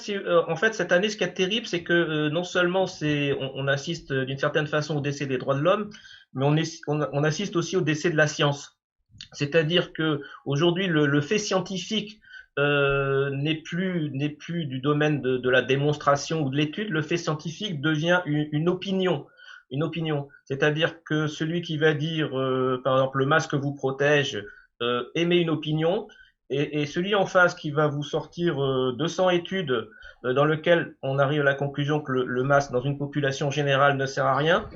cette année, ce qui est terrible, c'est que non seulement on assiste d'une certaine façon au décès des droits de l'homme, mais on assiste aussi au décès de la science. C'est-à-dire que aujourd'hui, le fait scientifique n'est plus du domaine de la démonstration ou de l'étude. Le fait scientifique devient une opinion. Une opinion, c'est-à-dire que celui qui va dire, par exemple, le masque vous protège, émet une opinion, et celui en face qui va vous sortir 200 études dans lesquelles on arrive à la conclusion que le masque dans une population générale ne sert à rien,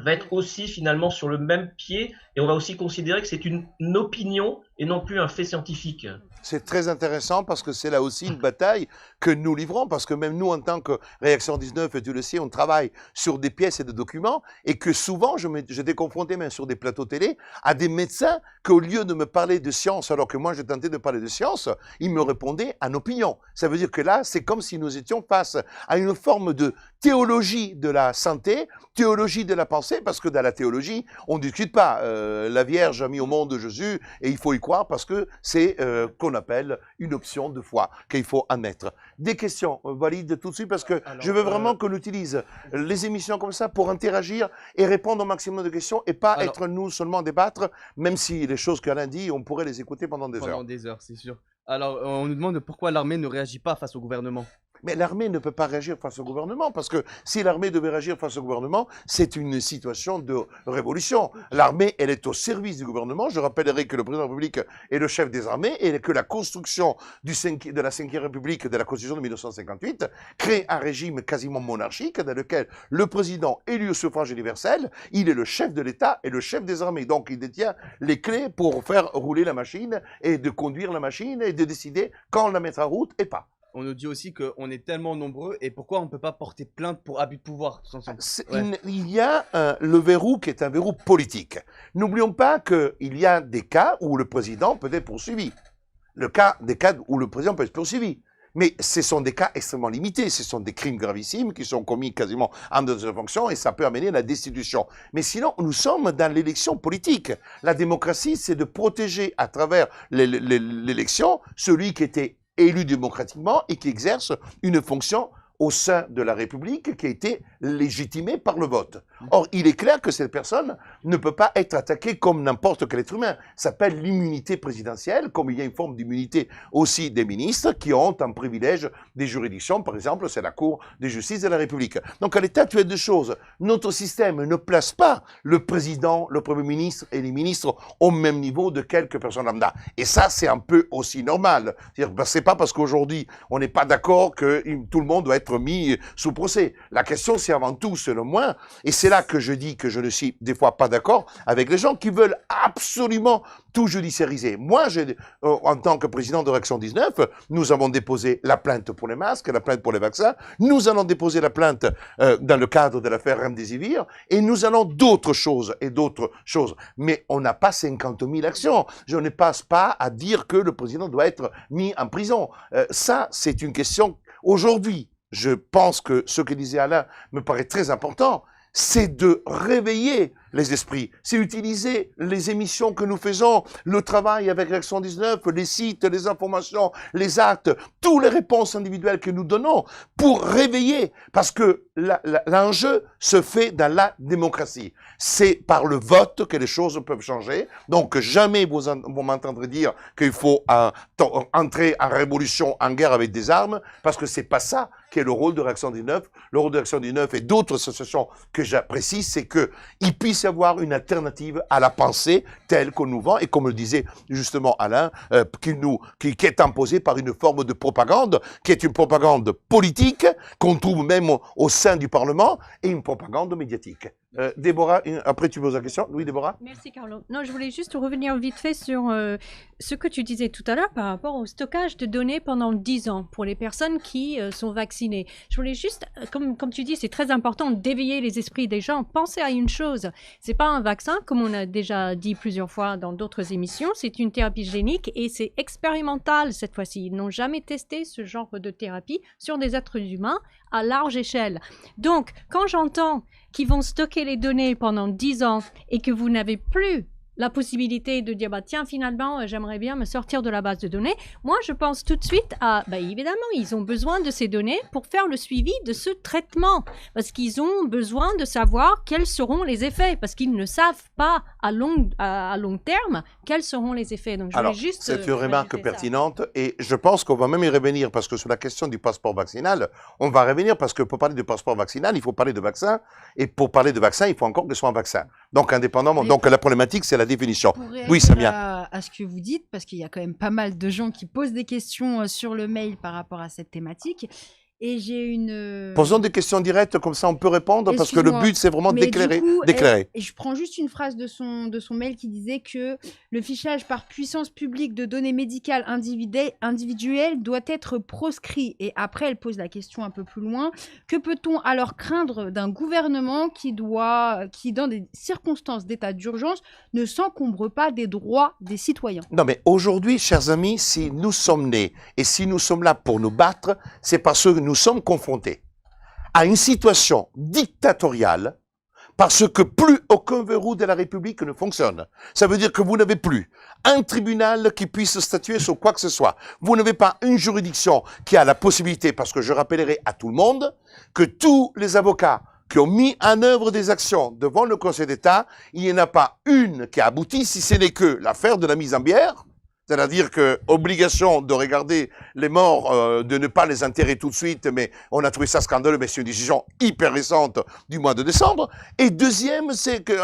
va être aussi finalement sur le même pied, et on va aussi considérer que c'est une opinion et non plus un fait scientifique. C'est très intéressant parce que c'est là aussi une bataille que nous livrons, parce que même nous, en tant que Réaction 19, tu le sais, on travaille sur des pièces et des documents, et que souvent, j'étais confronté même sur des plateaux télé à des médecins qu'au lieu de me parler de science, alors que moi, je tentais de parler de science, ils me répondaient en opinion. Ça veut dire que là, c'est comme si nous étions face à une forme de théologie de la santé, théologie de la pensée, parce que dans la théologie, on ne discute pas. La Vierge a mis au monde Jésus, et il faut y croire parce que c'est qu'on qu'on appelle une option de foi qu'il faut admettre. Des questions valides tout de suite parce que Alors, je veux vraiment qu'on utilise les émissions comme ça pour interagir et répondre au maximum de questions et pas être nous seulement à débattre, même si les choses qu'Alain dit, on pourrait les écouter pendant des heures. Pendant des heures, c'est sûr. Alors, on nous demande pourquoi l'armée ne réagit pas face au gouvernement. Mais l'armée ne peut pas réagir face au gouvernement, parce que si l'armée devait réagir face au gouvernement, c'est une situation de révolution. L'armée, elle est au service du gouvernement. Je rappellerai que le président de la République est le chef des armées et que la construction de la Ve République, de la Constitution de 1958, crée un régime quasiment monarchique dans lequel le président, élu au suffrage universel, il est le chef de l'État et le chef des armées. Donc, il détient les clés pour faire rouler la machine et de conduire la machine et de décider quand la mettre en route et pas. On nous dit aussi qu'on est tellement nombreux et pourquoi on ne peut pas porter plainte pour abus de pouvoir tout ensemble. Il y a le verrou qui est un verrou politique. N'oublions pas qu'il y a des cas où le président peut être poursuivi. Des cas où le président peut être poursuivi. Mais ce sont des cas extrêmement limités. Ce sont des crimes gravissimes qui sont commis quasiment en dehors de sa fonction et ça peut amener à la destitution. Mais sinon, nous sommes dans l'élection politique. La démocratie, c'est de protéger à travers l'élection celui qui était élu démocratiquement et qui exerce une fonction au sein de la République qui a été légitimée par le vote. Or, il est clair que cette personne ne peut pas être attaquée comme n'importe quel être humain. Ça s'appelle l'immunité présidentielle, comme il y a une forme d'immunité aussi des ministres qui ont un privilège des juridictions. Par exemple, c'est la Cour de justice de la République. Donc, à l'état actuel des choses, notre système ne place pas le président, le Premier ministre et les ministres au même niveau de quelques personnes lambda. Et ça, c'est un peu aussi normal. C'est pas parce qu'aujourd'hui, on n'est pas d'accord que tout le monde doit être mis sous procès. La question, c'est avant tout, selon moi, et c'est là que je dis que je ne suis des fois pas d'accord avec les gens qui veulent absolument tout judiciariser. Moi, en tant que président de Réaction 19, nous avons déposé la plainte pour les masques, la plainte pour les vaccins, nous allons déposer la plainte dans le cadre de l'affaire Remdesivir, et nous allons d'autres choses et d'autres choses. Mais on n'a pas 50 000 actions. Je ne passe pas à dire que le président doit être mis en prison. Ça, c'est une question aujourd'hui. Je pense que ce que disait Alain me paraît très important, c'est de réveiller les esprits, c'est utiliser les émissions que nous faisons, le travail avec Réaction 19, les sites, les informations, les actes, toutes les réponses individuelles que nous donnons pour réveiller, parce que l'enjeu se fait dans la démocratie. C'est par le vote que les choses peuvent changer, donc jamais vous m'entendrez dire qu'il faut entrer en révolution, en guerre avec des armes, parce que c'est pas ça qui est le rôle de Réaction 19. Le rôle de Réaction 19 et d'autres associations que j'apprécie, c'est qu'il puisse y avoir une alternative à la pensée telle qu'on nous vend et comme le disait justement Alain, qui est imposée par une forme de propagande, qui est une propagande politique qu'on trouve même au sein du Parlement et une propagande médiatique. Déborah, après tu poses la question. Oui, Déborah. Merci, Carlo. Non, je voulais juste revenir vite fait sur ce que tu disais tout à l'heure par rapport au stockage de données pendant 10 ans pour les personnes qui sont vaccinées. Je voulais juste, comme tu dis, c'est très important d'éveiller les esprits des gens. Pensez à une chose, c'est pas un vaccin, comme on a déjà dit plusieurs fois dans d'autres émissions, c'est une thérapie génique et c'est expérimental cette fois-ci. Ils n'ont jamais testé ce genre de thérapie sur des êtres humains à large échelle. Donc, quand j'entends qu'ils vont stocker les données pendant 10 ans et que vous n'avez plus la possibilité de dire, bah, tiens, finalement, j'aimerais bien me sortir de la base de données. Moi, je pense tout de suite à, bah, évidemment, ils ont besoin de ces données pour faire le suivi de ce traitement. Parce qu'ils ont besoin de savoir quels seront les effets. Parce qu'ils ne savent pas à long terme quels seront les effets. Donc, alors, c'est une remarque pertinente et je pense qu'on va même y revenir parce que sur la question du passeport vaccinal, on va revenir parce que pour parler du passeport vaccinal, il faut parler de vaccin et pour parler de vaccin, il faut encore que ce soit un vaccin. Donc, indépendamment. Donc, la problématique, c'est la définition. Oui, Samia. À ce que vous dites, parce qu'il y a quand même pas mal de gens qui posent des questions sur le mail par rapport à cette thématique. Et j'ai une... Posons des questions directes, comme ça on peut répondre, parce que le but c'est vraiment d'éclairer. Et je prends juste une phrase de son mail qui disait que le fichage par puissance publique de données médicales individuelles doit être proscrit. Et après, elle pose la question un peu plus loin. Que peut-on alors craindre d'un gouvernement qui, dans des circonstances d'état d'urgence, ne s'encombre pas des droits des citoyens? Non, mais aujourd'hui, chers amis, si nous sommes nés et si nous sommes là pour nous battre, c'est parce que nous sommes confrontés à une situation dictatoriale Parce que plus aucun verrou de la République ne fonctionne. Ça veut dire que vous n'avez plus un tribunal qui puisse statuer sur quoi que ce soit. Vous n'avez pas une juridiction qui a la possibilité, parce que je rappellerai à tout le monde que tous les avocats qui ont mis en œuvre des actions devant le Conseil d'État, il n'y en a pas une qui a abouti, si ce n'est que l'affaire de la mise en bière. C'est-à-dire que obligation de regarder les morts, de ne pas les enterrer tout de suite, mais on a trouvé ça scandaleux, mais c'est une décision hyper récente du mois de décembre. Et deuxième, c'est que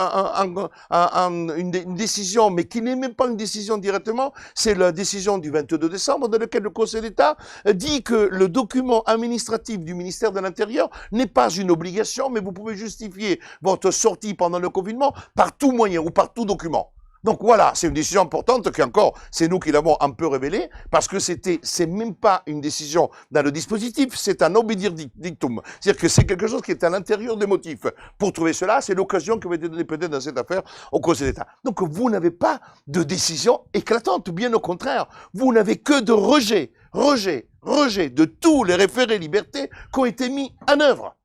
une décision, mais qui n'est même pas une décision directement, c'est la décision du 22 décembre dans laquelle le Conseil d'État dit que le document administratif du ministère de l'Intérieur n'est pas une obligation, mais vous pouvez justifier votre sortie pendant le confinement par tout moyen ou par tout document. Donc voilà, c'est une décision importante qui encore, c'est nous qui l'avons un peu révélée, parce que c'est même pas une décision dans le dispositif, c'est un obédir dictum. C'est-à-dire que c'est quelque chose qui est à l'intérieur des motifs. Pour trouver cela, c'est l'occasion que vous avez donnée peut-être dans cette affaire au Conseil d'État. Donc vous n'avez pas de décision éclatante, bien au contraire. Vous n'avez que de rejet de tous les référés liberté qui ont été mis en œuvre.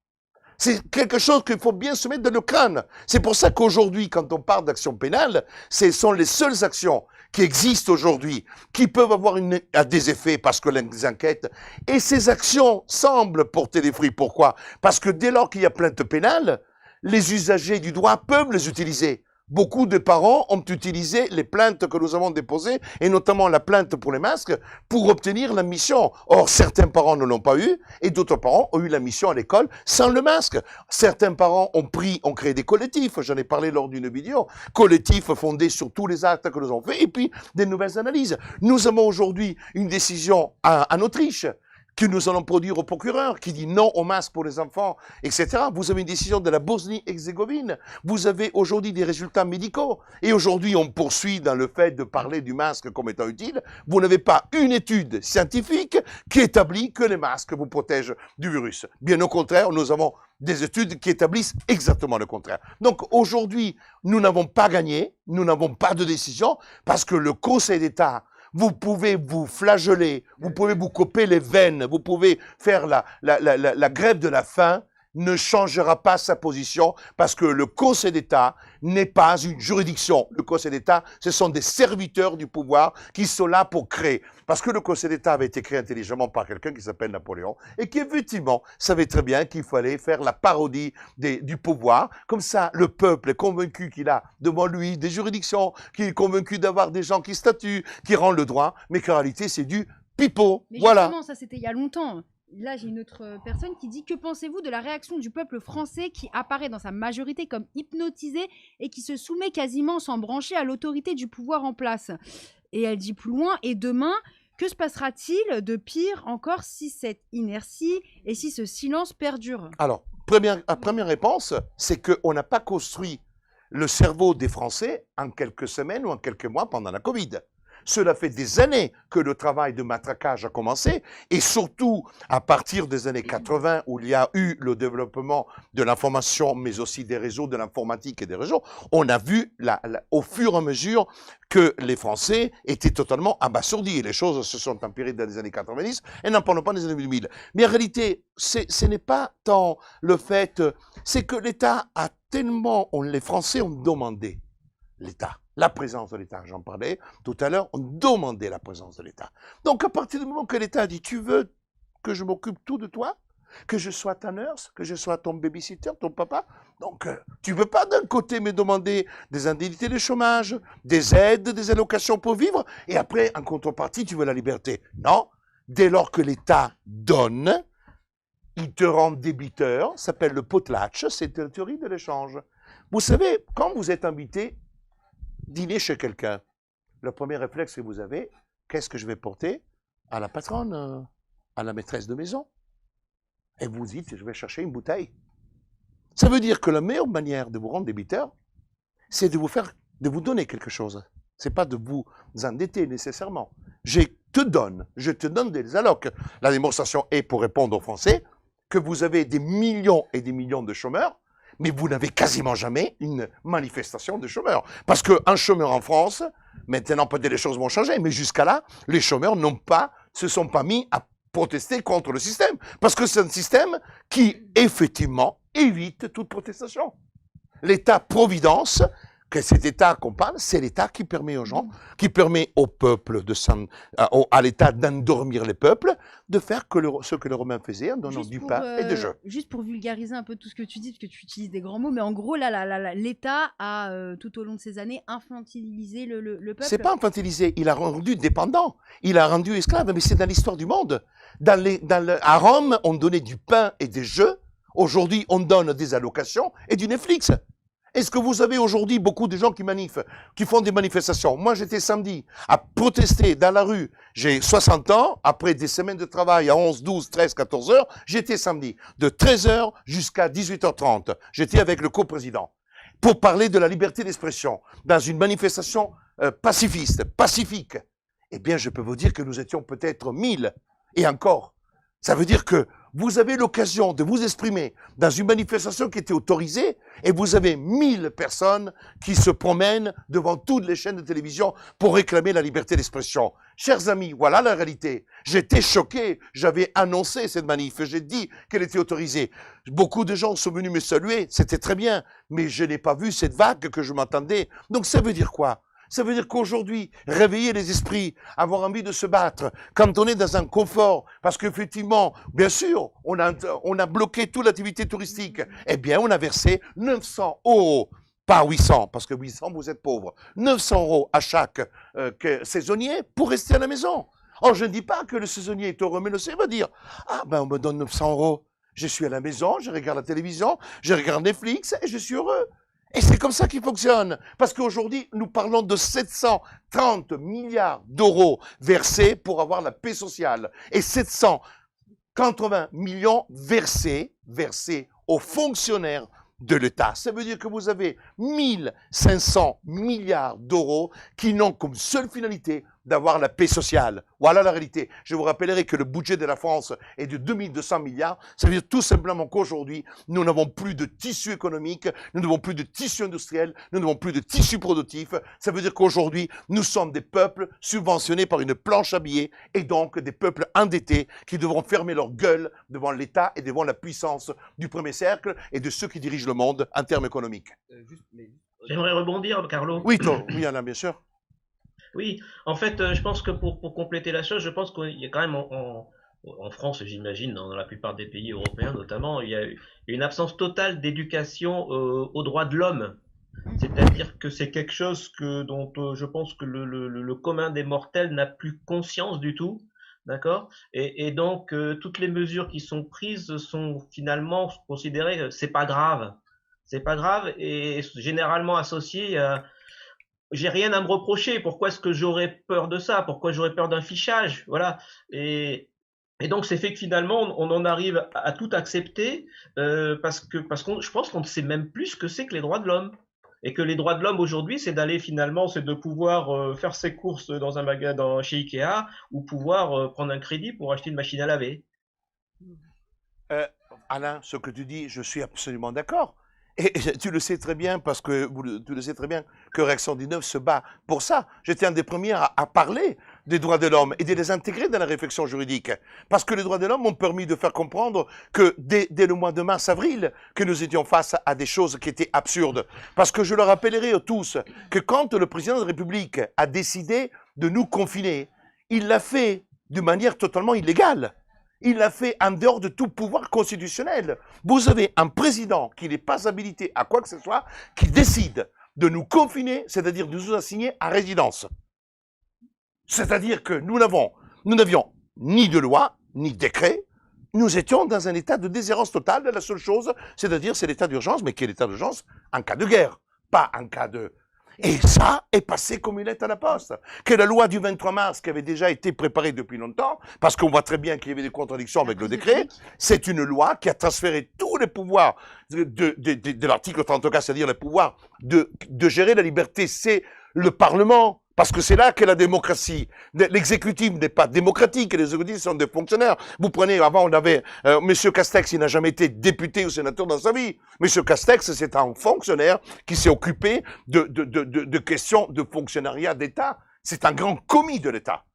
C'est quelque chose qu'il faut bien se mettre dans le crâne. C'est pour ça qu'aujourd'hui, quand on parle d'action pénale, ce sont les seules actions qui existent aujourd'hui, qui peuvent avoir des effets parce que les enquêtes, et ces actions semblent porter des fruits. Pourquoi? Parce que dès lors qu'il y a plainte pénale, les usagers du droit peuvent les utiliser. Beaucoup de parents ont utilisé les plaintes que nous avons déposées, et notamment la plainte pour les masques, pour obtenir la mission. Or, certains parents ne l'ont pas eu, et d'autres parents ont eu la mission à l'école sans le masque. Certains parents ont créé des collectifs, j'en ai parlé lors d'une vidéo, collectifs fondés sur tous les actes que nous avons faits, et puis des nouvelles analyses. Nous avons aujourd'hui une décision en Autriche, que nous allons produire au procureur, qui dit non au masque pour les enfants, etc. Vous avez une décision de la Bosnie-Herzégovine. Vous avez aujourd'hui des résultats médicaux. Et aujourd'hui, on poursuit dans le fait de parler du masque comme étant utile. Vous n'avez pas une étude scientifique qui établit que les masques vous protègent du virus. Bien au contraire, nous avons des études qui établissent exactement le contraire. Donc aujourd'hui, nous n'avons pas gagné, nous n'avons pas de décision, parce que le Conseil d'État, vous pouvez vous flageller, vous pouvez vous couper les veines, vous pouvez faire la grève de la faim, ne changera pas sa position parce que le Conseil d'État n'est pas une juridiction. Le Conseil d'État, ce sont des serviteurs du pouvoir qui sont là pour créer. Parce que le Conseil d'État avait été créé intelligemment par quelqu'un qui s'appelle Napoléon et qui, effectivement, savait très bien qu'il fallait faire la parodie du pouvoir. Comme ça, le peuple est convaincu qu'il a devant lui des juridictions, qu'il est convaincu d'avoir des gens qui statuent, qui rendent le droit, mais qu'en réalité, c'est du pipeau. Mais voilà. justement, ça c'était il y a longtemps. Là, j'ai une autre personne qui dit: que pensez-vous de la réaction du peuple français qui apparaît dans sa majorité comme hypnotisé et qui se soumet quasiment sans brancher à l'autorité du pouvoir en place? Et elle dit plus loin: et demain, que se passera-t-il de pire encore si cette inertie et si ce silence perdure? Alors, première réponse, c'est qu'on n'a pas construit le cerveau des Français en quelques semaines ou en quelques mois pendant la Covid. Cela fait des années que le travail de matraquage a commencé, et surtout à partir des années 80, où il y a eu le développement de l'information, mais aussi des réseaux, de l'informatique et des réseaux, on a vu au fur et à mesure que les Français étaient totalement abasourdis. Et les choses se sont empirées dans les années 90, et n'en parlons pas des années 2000. Mais en réalité, ce n'est pas tant le fait, c'est que l'État a tellement, les Français ont demandé l'État. La présence de l'État, j'en parlais tout à l'heure, on demandait la présence de l'État. Donc à partir du moment que l'État a dit: tu veux que je m'occupe tout de toi, que je sois ta nurse, que je sois ton babysitter, ton papa, donc tu ne peux pas d'un côté me demander des indemnités de chômage, des aides, des allocations pour vivre, et après en contrepartie tu veux la liberté. Non, dès lors que l'État donne, il te rend débiteur, ça s'appelle le potlatch, c'est la théorie de l'échange. Vous savez, quand vous êtes invité dîner chez quelqu'un, le premier réflexe que vous avez, qu'est-ce que je vais porter à la patronne, à la maîtresse de maison? Et vous dites: je vais chercher une bouteille. Ça veut dire que la meilleure manière de vous rendre débiteur, c'est de vous donner quelque chose. C'est pas de vous endetter nécessairement. Je te donne des allocs. La démonstration est, pour répondre aux Français, que vous avez des millions et des millions de chômeurs, mais vous n'avez quasiment jamais une manifestation de chômeurs. Parce qu'un chômeur en France, maintenant peut-être les choses vont changer, mais jusqu'à là, les chômeurs se sont pas mis à protester contre le système. Parce que c'est un système qui, effectivement, évite toute protestation. l'État-providence, que cet État qu'on parle, c'est l'État qui permet aux gens, qui permet au peuple, à l'État d'endormir les peuples, de faire ce que les Romains faisaient en donnant du pain et des jeux. Juste pour vulgariser un peu tout ce que tu dis, parce que tu utilises des grands mots, mais en gros, là, l'État a, tout au long de ces années, infantilisé le peuple. C'est pas infantilisé, il a rendu dépendant, il a rendu esclave, mais c'est dans l'histoire du monde. À Rome, on donnait du pain et des jeux, aujourd'hui, on donne des allocations et du Netflix. Est-ce que vous avez aujourd'hui beaucoup de gens qui font des manifestations? Moi, j'étais samedi à protester dans la rue. J'ai 60 ans, après des semaines de travail à 11, 12, 13, 14 heures, j'étais samedi de 13 heures jusqu'à 18h30. J'étais avec le coprésident pour parler de la liberté d'expression dans une manifestation pacifiste, pacifique. Eh bien, je peux vous dire que nous étions peut-être 1000 et encore. Ça veut dire que vous avez l'occasion de vous exprimer dans une manifestation qui était autorisée et vous avez 1000 personnes qui se promènent devant toutes les chaînes de télévision pour réclamer la liberté d'expression. Chers amis, voilà la réalité. J'étais choqué, j'avais annoncé cette manif, j'ai dit qu'elle était autorisée. Beaucoup de gens sont venus me saluer, c'était très bien, mais je n'ai pas vu cette vague que je m'attendais. Donc ça veut dire quoi ? Ça veut dire qu'aujourd'hui, réveiller les esprits, avoir envie de se battre, quand on est dans un confort, parce qu'effectivement, bien sûr, on a bloqué toute l'activité touristique, eh bien, on a versé 900 €, pas 800, parce que 800, vous êtes pauvres, 900 € à chaque saisonnier pour rester à la maison. Or, je ne dis pas que le saisonnier est heureux, mais le saisonnier va dire, ah ben, on me donne 900 €, je suis à la maison, je regarde la télévision, je regarde Netflix et je suis heureux. Et c'est comme ça qu'il fonctionne. Parce qu'aujourd'hui, nous parlons de 730 milliards d'euros versés pour avoir la paix sociale. Et 780 millions versés aux fonctionnaires de l'État. Ça veut dire que vous avez 1500 milliards d'euros qui n'ont comme seule finalité d'avoir la paix sociale. Voilà la réalité. Je vous rappellerai que le budget de la France est de 2200 milliards. Ça veut dire tout simplement qu'aujourd'hui, nous n'avons plus de tissu économique, nous n'avons plus de tissu industriel, nous n'avons plus de tissu productif. Ça veut dire qu'aujourd'hui, nous sommes des peuples subventionnés par une planche à billets et donc des peuples endettés qui devront fermer leur gueule devant l'État et devant la puissance du premier cercle et de ceux qui dirigent le monde en termes économiques. J'aimerais rebondir, Carlo. Oui, oui, Alain, bien sûr. Oui, en fait, je pense que pour compléter la chose, je pense qu'il y a quand même en France, j'imagine, dans la plupart des pays européens notamment, il y a une absence totale d'éducation aux droits de l'homme. C'est-à-dire que c'est quelque chose dont je pense que le commun des mortels n'a plus conscience du tout, d'accord? Et donc, toutes les mesures qui sont prises sont finalement considérées, c'est pas grave. C'est pas grave et généralement associées à j'ai rien à me reprocher. Pourquoi est-ce que j'aurais peur de ça? Pourquoi j'aurais peur d'un fichage? Voilà. Et donc, c'est fait que finalement, on en arrive à tout accepter parce que je pense qu'on ne sait même plus ce que c'est que les droits de l'homme. Et que les droits de l'homme aujourd'hui, c'est d'aller finalement, c'est de pouvoir faire ses courses dans un magasin chez Ikea ou pouvoir prendre un crédit pour acheter une machine à laver. Alain, ce que tu dis, je suis absolument d'accord. Et tu le sais très bien, parce que tu le sais très bien que Réaction 19 se bat pour ça. J'étais un des premiers à parler des droits de l'homme et de les intégrer dans la réflexion juridique. Parce que les droits de l'homme ont permis de faire comprendre que dès le mois de mars-avril, que nous étions face à des choses qui étaient absurdes. Parce que je le rappellerai à tous, que quand le président de la République a décidé de nous confiner, il l'a fait de manière totalement illégale. Il l'a fait en dehors de tout pouvoir constitutionnel. Vous avez un président qui n'est pas habilité à quoi que ce soit, qui décide de nous confiner, c'est-à-dire de nous assigner à résidence. C'est-à-dire que nous n'avions ni de loi, ni de décret. Nous étions dans un état de déshérence totale. La seule chose, c'est-à-dire, c'est l'état d'urgence, mais qui est l'état d'urgence en cas de guerre, pas en cas de... Et ça est passé comme une lettre à la poste. Que la loi du 23 mars, qui avait déjà été préparée depuis longtemps, parce qu'on voit très bien qu'il y avait des contradictions avec le décret, c'est une loi qui a transféré tous les pouvoirs de l'article 34, c'est-à-dire le pouvoir de gérer la liberté. C'est le Parlement. Parce que c'est là qu'est la démocratie. L'exécutif n'est pas démocratique, les exécutifs sont des fonctionnaires. Vous prenez, avant on avait, M. Castex, il n'a jamais été député ou sénateur dans sa vie. M. Castex, c'est un fonctionnaire qui s'est occupé de questions de fonctionnariat d'État. C'est un grand commis de l'État.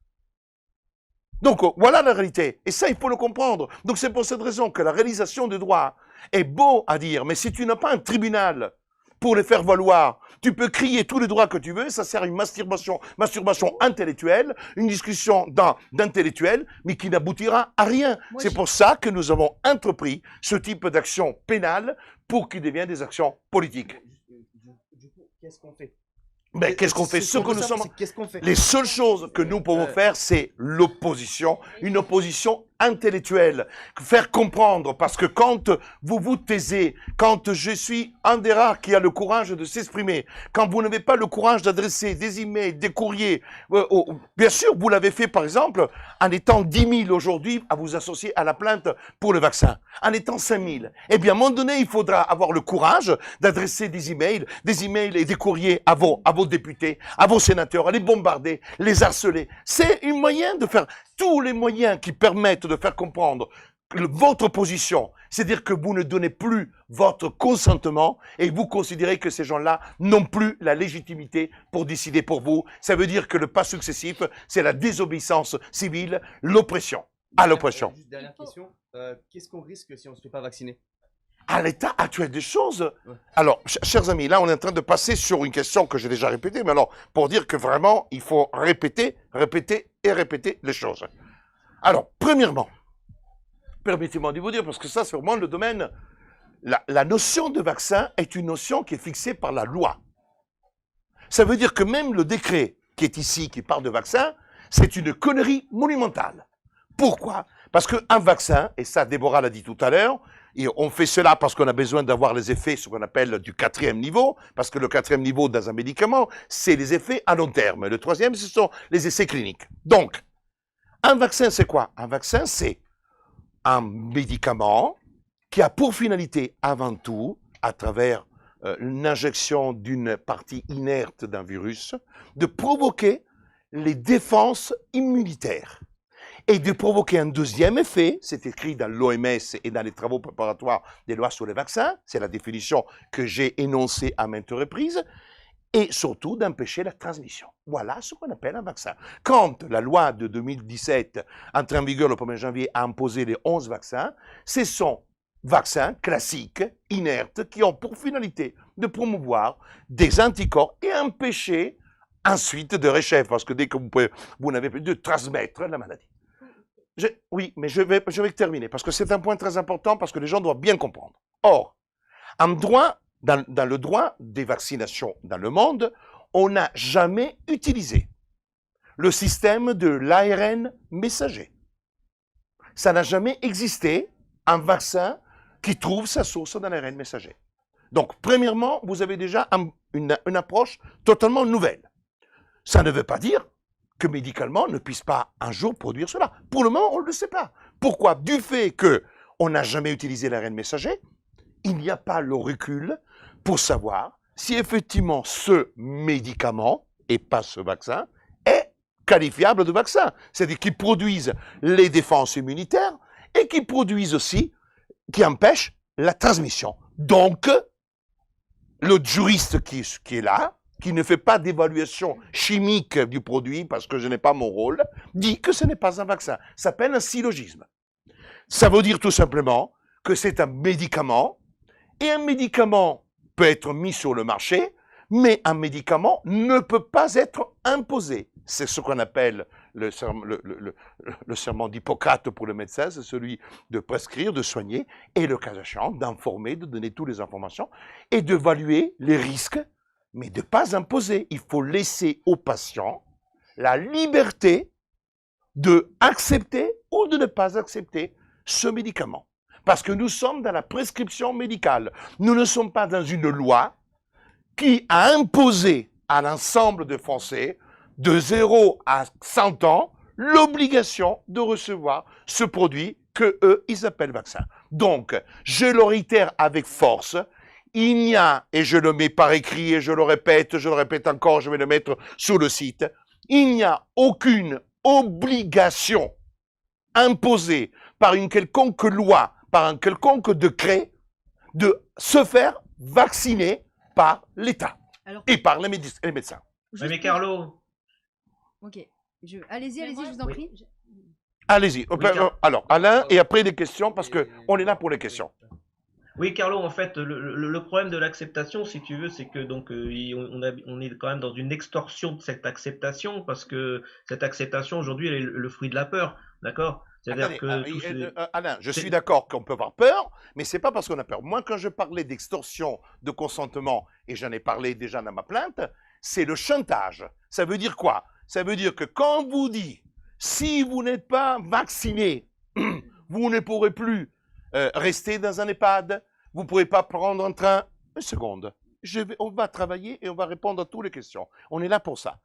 Donc voilà la réalité. Et ça, il faut le comprendre. Donc c'est pour cette raison que la réalisation des droits est beau à dire, mais si tu n'as pas un tribunal pour les faire valoir. Tu peux crier tous les droits que tu veux, ça sert à une masturbation intellectuelle, une discussion d'intellectuels, mais qui n'aboutira à rien. C'est pour ça que nous avons entrepris ce type d'action pénale pour qu'il devienne des actions politiques. Du coup, qu'est-ce qu'on fait? Mais qu'est-ce qu'on fait? Ce que nous sommes... Qu'est-ce qu'on fait? Les seules choses que nous pouvons faire, c'est l'opposition, une opposition intellectuelle, faire comprendre, parce que quand vous vous taisez, quand je suis un des rares qui a le courage de s'exprimer, quand vous n'avez pas le courage d'adresser des emails, des courriers, bien sûr, vous l'avez fait par exemple en étant 10 000 aujourd'hui à vous associer à la plainte pour le vaccin, en étant 5 000. Eh bien, à un moment donné, il faudra avoir le courage d'adresser des emails et des courriers à vos députés, à vos sénateurs, à les bombarder, les harceler. C'est un moyen de faire tous les moyens qui permettent de faire comprendre votre position, c'est-à-dire que vous ne donnez plus votre consentement et vous considérez que ces gens-là n'ont plus la légitimité pour décider pour vous. Ça veut dire que le pas successif, c'est la désobéissance civile, l'oppression. À l'oppression. Juste dernière question, qu'est-ce qu'on risque si on ne se fait pas vacciner? À l'état actuel des choses. Alors, chers amis, là, on est en train de passer sur une question que j'ai déjà répétée, mais alors, pour dire que vraiment, il faut répéter les choses. Alors, premièrement, permettez-moi de vous dire, parce que ça, c'est vraiment le domaine, la notion de vaccin est une notion qui est fixée par la loi. Ça veut dire que même le décret qui est ici, qui parle de vaccin, c'est une connerie monumentale. Pourquoi? Parce qu'un vaccin, et ça, Déborah l'a dit tout à l'heure, et on fait cela parce qu'on a besoin d'avoir les effets, ce qu'on appelle du 4e niveau, parce que le 4e niveau dans un médicament, c'est les effets à long terme. Le 3e, ce sont les essais cliniques. Donc, un vaccin, c'est quoi? Un vaccin, c'est un médicament qui a pour finalité, avant tout, à travers une injection d'une partie inerte d'un virus, de provoquer les défenses immunitaires. Et de provoquer un deuxième effet, c'est écrit dans l'OMS et dans les travaux préparatoires des lois sur les vaccins, c'est la définition que j'ai énoncée à maintes reprises, et surtout d'empêcher la transmission. Voilà ce qu'on appelle un vaccin. Quand la loi de 2017, entrée en vigueur le 1er janvier, a imposé les 11 vaccins, ce sont vaccins classiques, inertes, qui ont pour finalité de promouvoir des anticorps et empêcher ensuite de réchèvre, parce que dès que vous n'avez plus de transmettre la maladie. Oui, mais je vais terminer, parce que c'est un point très important, parce que les gens doivent bien comprendre. Or, dans le droit des vaccinations dans le monde, on n'a jamais utilisé le système de l'ARN messager. Ça n'a jamais existé un vaccin qui trouve sa source dans l'ARN messager. Donc, premièrement, vous avez déjà une approche totalement nouvelle. Ça ne veut pas dire que médicalement ne puisse pas un jour produire cela. Pour le moment, on ne le sait pas. Pourquoi? Du fait qu'on n'a jamais utilisé l'ARN messager, il n'y a pas le recul pour savoir si effectivement ce médicament, et pas ce vaccin, est qualifiable de vaccin. C'est-à-dire qu'il produise les défenses immunitaires et qui produisent aussi, qui empêchent la transmission. Donc, le juriste qui est là, qui ne fait pas d'évaluation chimique du produit, parce que je n'ai pas mon rôle, dit que ce n'est pas un vaccin. Ça s'appelle un syllogisme. Ça veut dire tout simplement que c'est un médicament, et un médicament peut être mis sur le marché, mais un médicament ne peut pas être imposé. C'est ce qu'on appelle le serment d'Hippocrate pour le médecin, c'est celui de prescrire, de soigner, et le cas échéant, d'informer, de donner toutes les informations, et d'évaluer les risques, mais de ne pas imposer. Il faut laisser aux patients la liberté d'accepter ou de ne pas accepter ce médicament. Parce que nous sommes dans la prescription médicale. Nous ne sommes pas dans une loi qui a imposé à l'ensemble des Français, de 0 à 100 ans, l'obligation de recevoir ce produit que eux, ils appellent vaccin. Donc, je le réitère avec force, il n'y a, et je le mets par écrit, et je le répète encore, je vais le mettre sur le site, il n'y a aucune obligation imposée par une quelconque loi, par un quelconque décret, de se faire vacciner par l'État et par les médecins. Mais Carlo. Ok. Allez-y, je vous en prie. Allez-y. Alors, Alain, et après des questions, parce qu'on est là pour les questions. Oui, Carlo, en fait, le problème de l'acceptation, si tu veux, c'est que donc on est quand même dans une extorsion de cette acceptation parce que cette acceptation aujourd'hui, elle est le fruit de la peur, d'accord? C'est-à-dire Attendez, que tout ce... Alain, je c'est- suis d'accord qu'on peut avoir peur, mais c'est pas parce qu'on a peur. Moi, quand je parlais d'extorsion de consentement, et j'en ai parlé déjà dans ma plainte, c'est le chantage. Ça veut dire quoi? Ça veut dire que quand on vous dit, si vous n'êtes pas vacciné, vous ne pourrez plus rester dans un EHPAD, vous ne pourrez pas prendre un train. Une seconde, on va travailler et on va répondre à toutes les questions. On est là pour ça.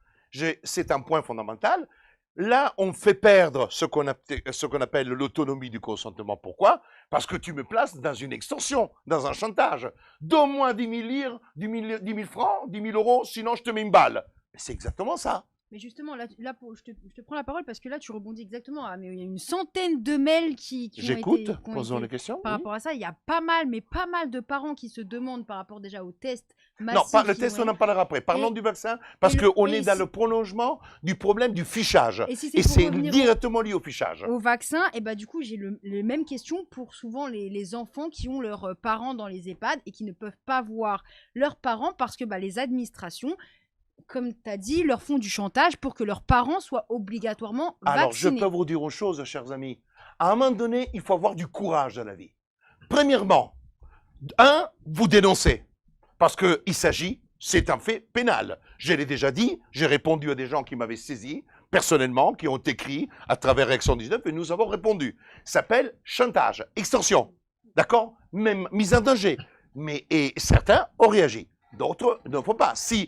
C'est un point fondamental. Là, on fait perdre ce qu'on appelle l'autonomie du consentement. Pourquoi? Parce que tu me places dans une extorsion, dans un chantage. Donne-moi 10 000 livres, 10 000 francs, 10 000 euros, sinon je te mets une balle. C'est exactement ça. Mais justement, là, je te prends la parole parce que là, tu rebondis exactement. Mais il y a une centaine de mails qui ont J'écoute, été, posons les questions. par Oui. rapport à ça. Il y a pas mal, mais pas mal de parents qui se demandent par rapport déjà aux tests massifs. Non, pas le test, on en parlera après. Parlons du vaccin, parce qu'on est dans le prolongement du problème du fichage. Et si Et pour c'est revenir directement lié au fichage. au vaccin, et bah du coup, j'ai les mêmes questions pour souvent les enfants qui ont leurs parents dans les EHPAD et qui ne peuvent pas voir leurs parents parce que les administrations, comme tu as dit, leur font du chantage pour que leurs parents soient obligatoirement Alors, je vaccinés. peux vous dire une chose, chers amis. À un moment donné, il faut avoir du courage dans la vie. Premièrement, vous dénoncez. Parce qu'il s'agit, c'est un fait pénal. Je l'ai déjà dit, j'ai répondu à des gens qui m'avaient saisi, personnellement, qui ont écrit à travers Réaction 19, et nous avons répondu. Ça s'appelle chantage, extorsion. D'accord? Même mise en danger. Et certains ont réagi. D'autres ne font pas. S'ils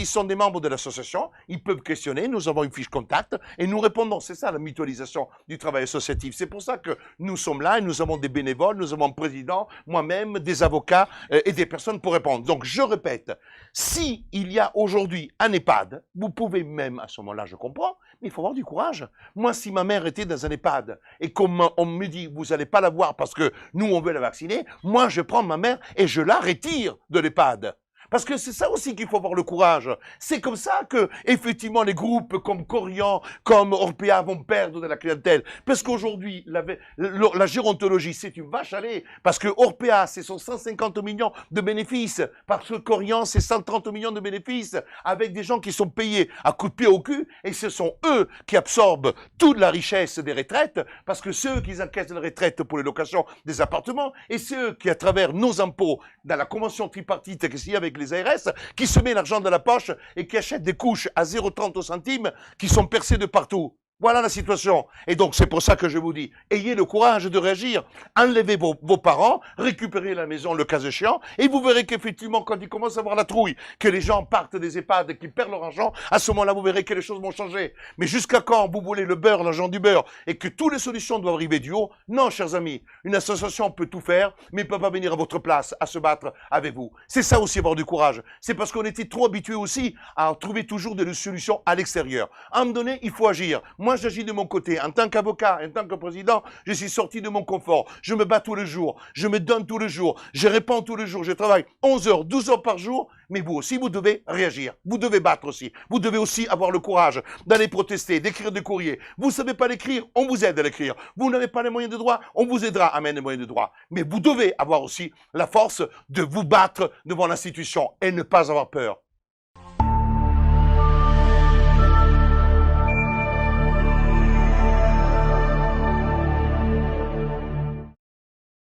sont des membres de l'association, ils peuvent questionner, nous avons une fiche contact et nous répondons. C'est ça la mutualisation du travail associatif. C'est pour ça que nous sommes là et nous avons des bénévoles, nous avons un président, moi-même, des avocats et des personnes pour répondre. Donc je répète, si il y a aujourd'hui un EHPAD, vous pouvez même, à ce moment-là je comprends, mais il faut avoir du courage. Moi, si ma mère était dans un EHPAD et qu'on me dit vous n'allez pas la voir parce que nous on veut la vacciner, moi je prends ma mère et je la retire de l'EHPAD. Parce que c'est ça aussi qu'il faut avoir le courage. C'est comme ça que, effectivement, les groupes comme Corian, comme Orpea vont perdre de la clientèle. Parce qu'aujourd'hui, la gérontologie, c'est une vache à lait. Parce que Orpea, c'est son 150 millions de bénéfices. Parce que Corian, c'est 130 millions de bénéfices. Avec des gens qui sont payés à coups de pied au cul. Et ce sont eux qui absorbent toute la richesse des retraites. Parce que ceux qui encaissent la retraite pour les locations des appartements. Et ceux qui, à travers nos impôts, dans la convention tripartite qu'il y a avec les ARS, qui se met l'argent dans la poche et qui achète des couches à 0,30 centimes qui sont percées de partout. Voilà la situation. Et donc, c'est pour ça que je vous dis, ayez le courage de réagir. Enlevez vos parents, récupérez la maison le cas échéant, et vous verrez qu'effectivement, quand il commence à avoir la trouille, que les gens partent des EHPAD et qu'ils perdent leur argent, à ce moment-là, vous verrez que les choses vont changer. Mais jusqu'à quand vous voulez le beurre, l'argent du beurre, et que toutes les solutions doivent arriver du haut? Non, chers amis. Une association peut tout faire, mais ne peut pas venir à votre place, à se battre avec vous. C'est ça aussi, avoir du courage. C'est parce qu'on était trop habitués aussi à trouver toujours des solutions à l'extérieur. À un moment donné, il faut agir. Moi, j'agis de mon côté. En tant qu'avocat, en tant que président, je suis sorti de mon confort. Je me bats tous les jours. Je me donne tous les jours. Je réponds tous les jours. Je travaille 11 heures, 12 heures par jour. Mais vous aussi, vous devez réagir. Vous devez battre aussi. Vous devez aussi avoir le courage d'aller protester, d'écrire des courriers. Vous ne savez pas l'écrire, on vous aide à l'écrire. Vous n'avez pas les moyens de droit, on vous aidera à mettre les moyens de droit. Mais vous devez avoir aussi la force de vous battre devant l'institution et ne pas avoir peur.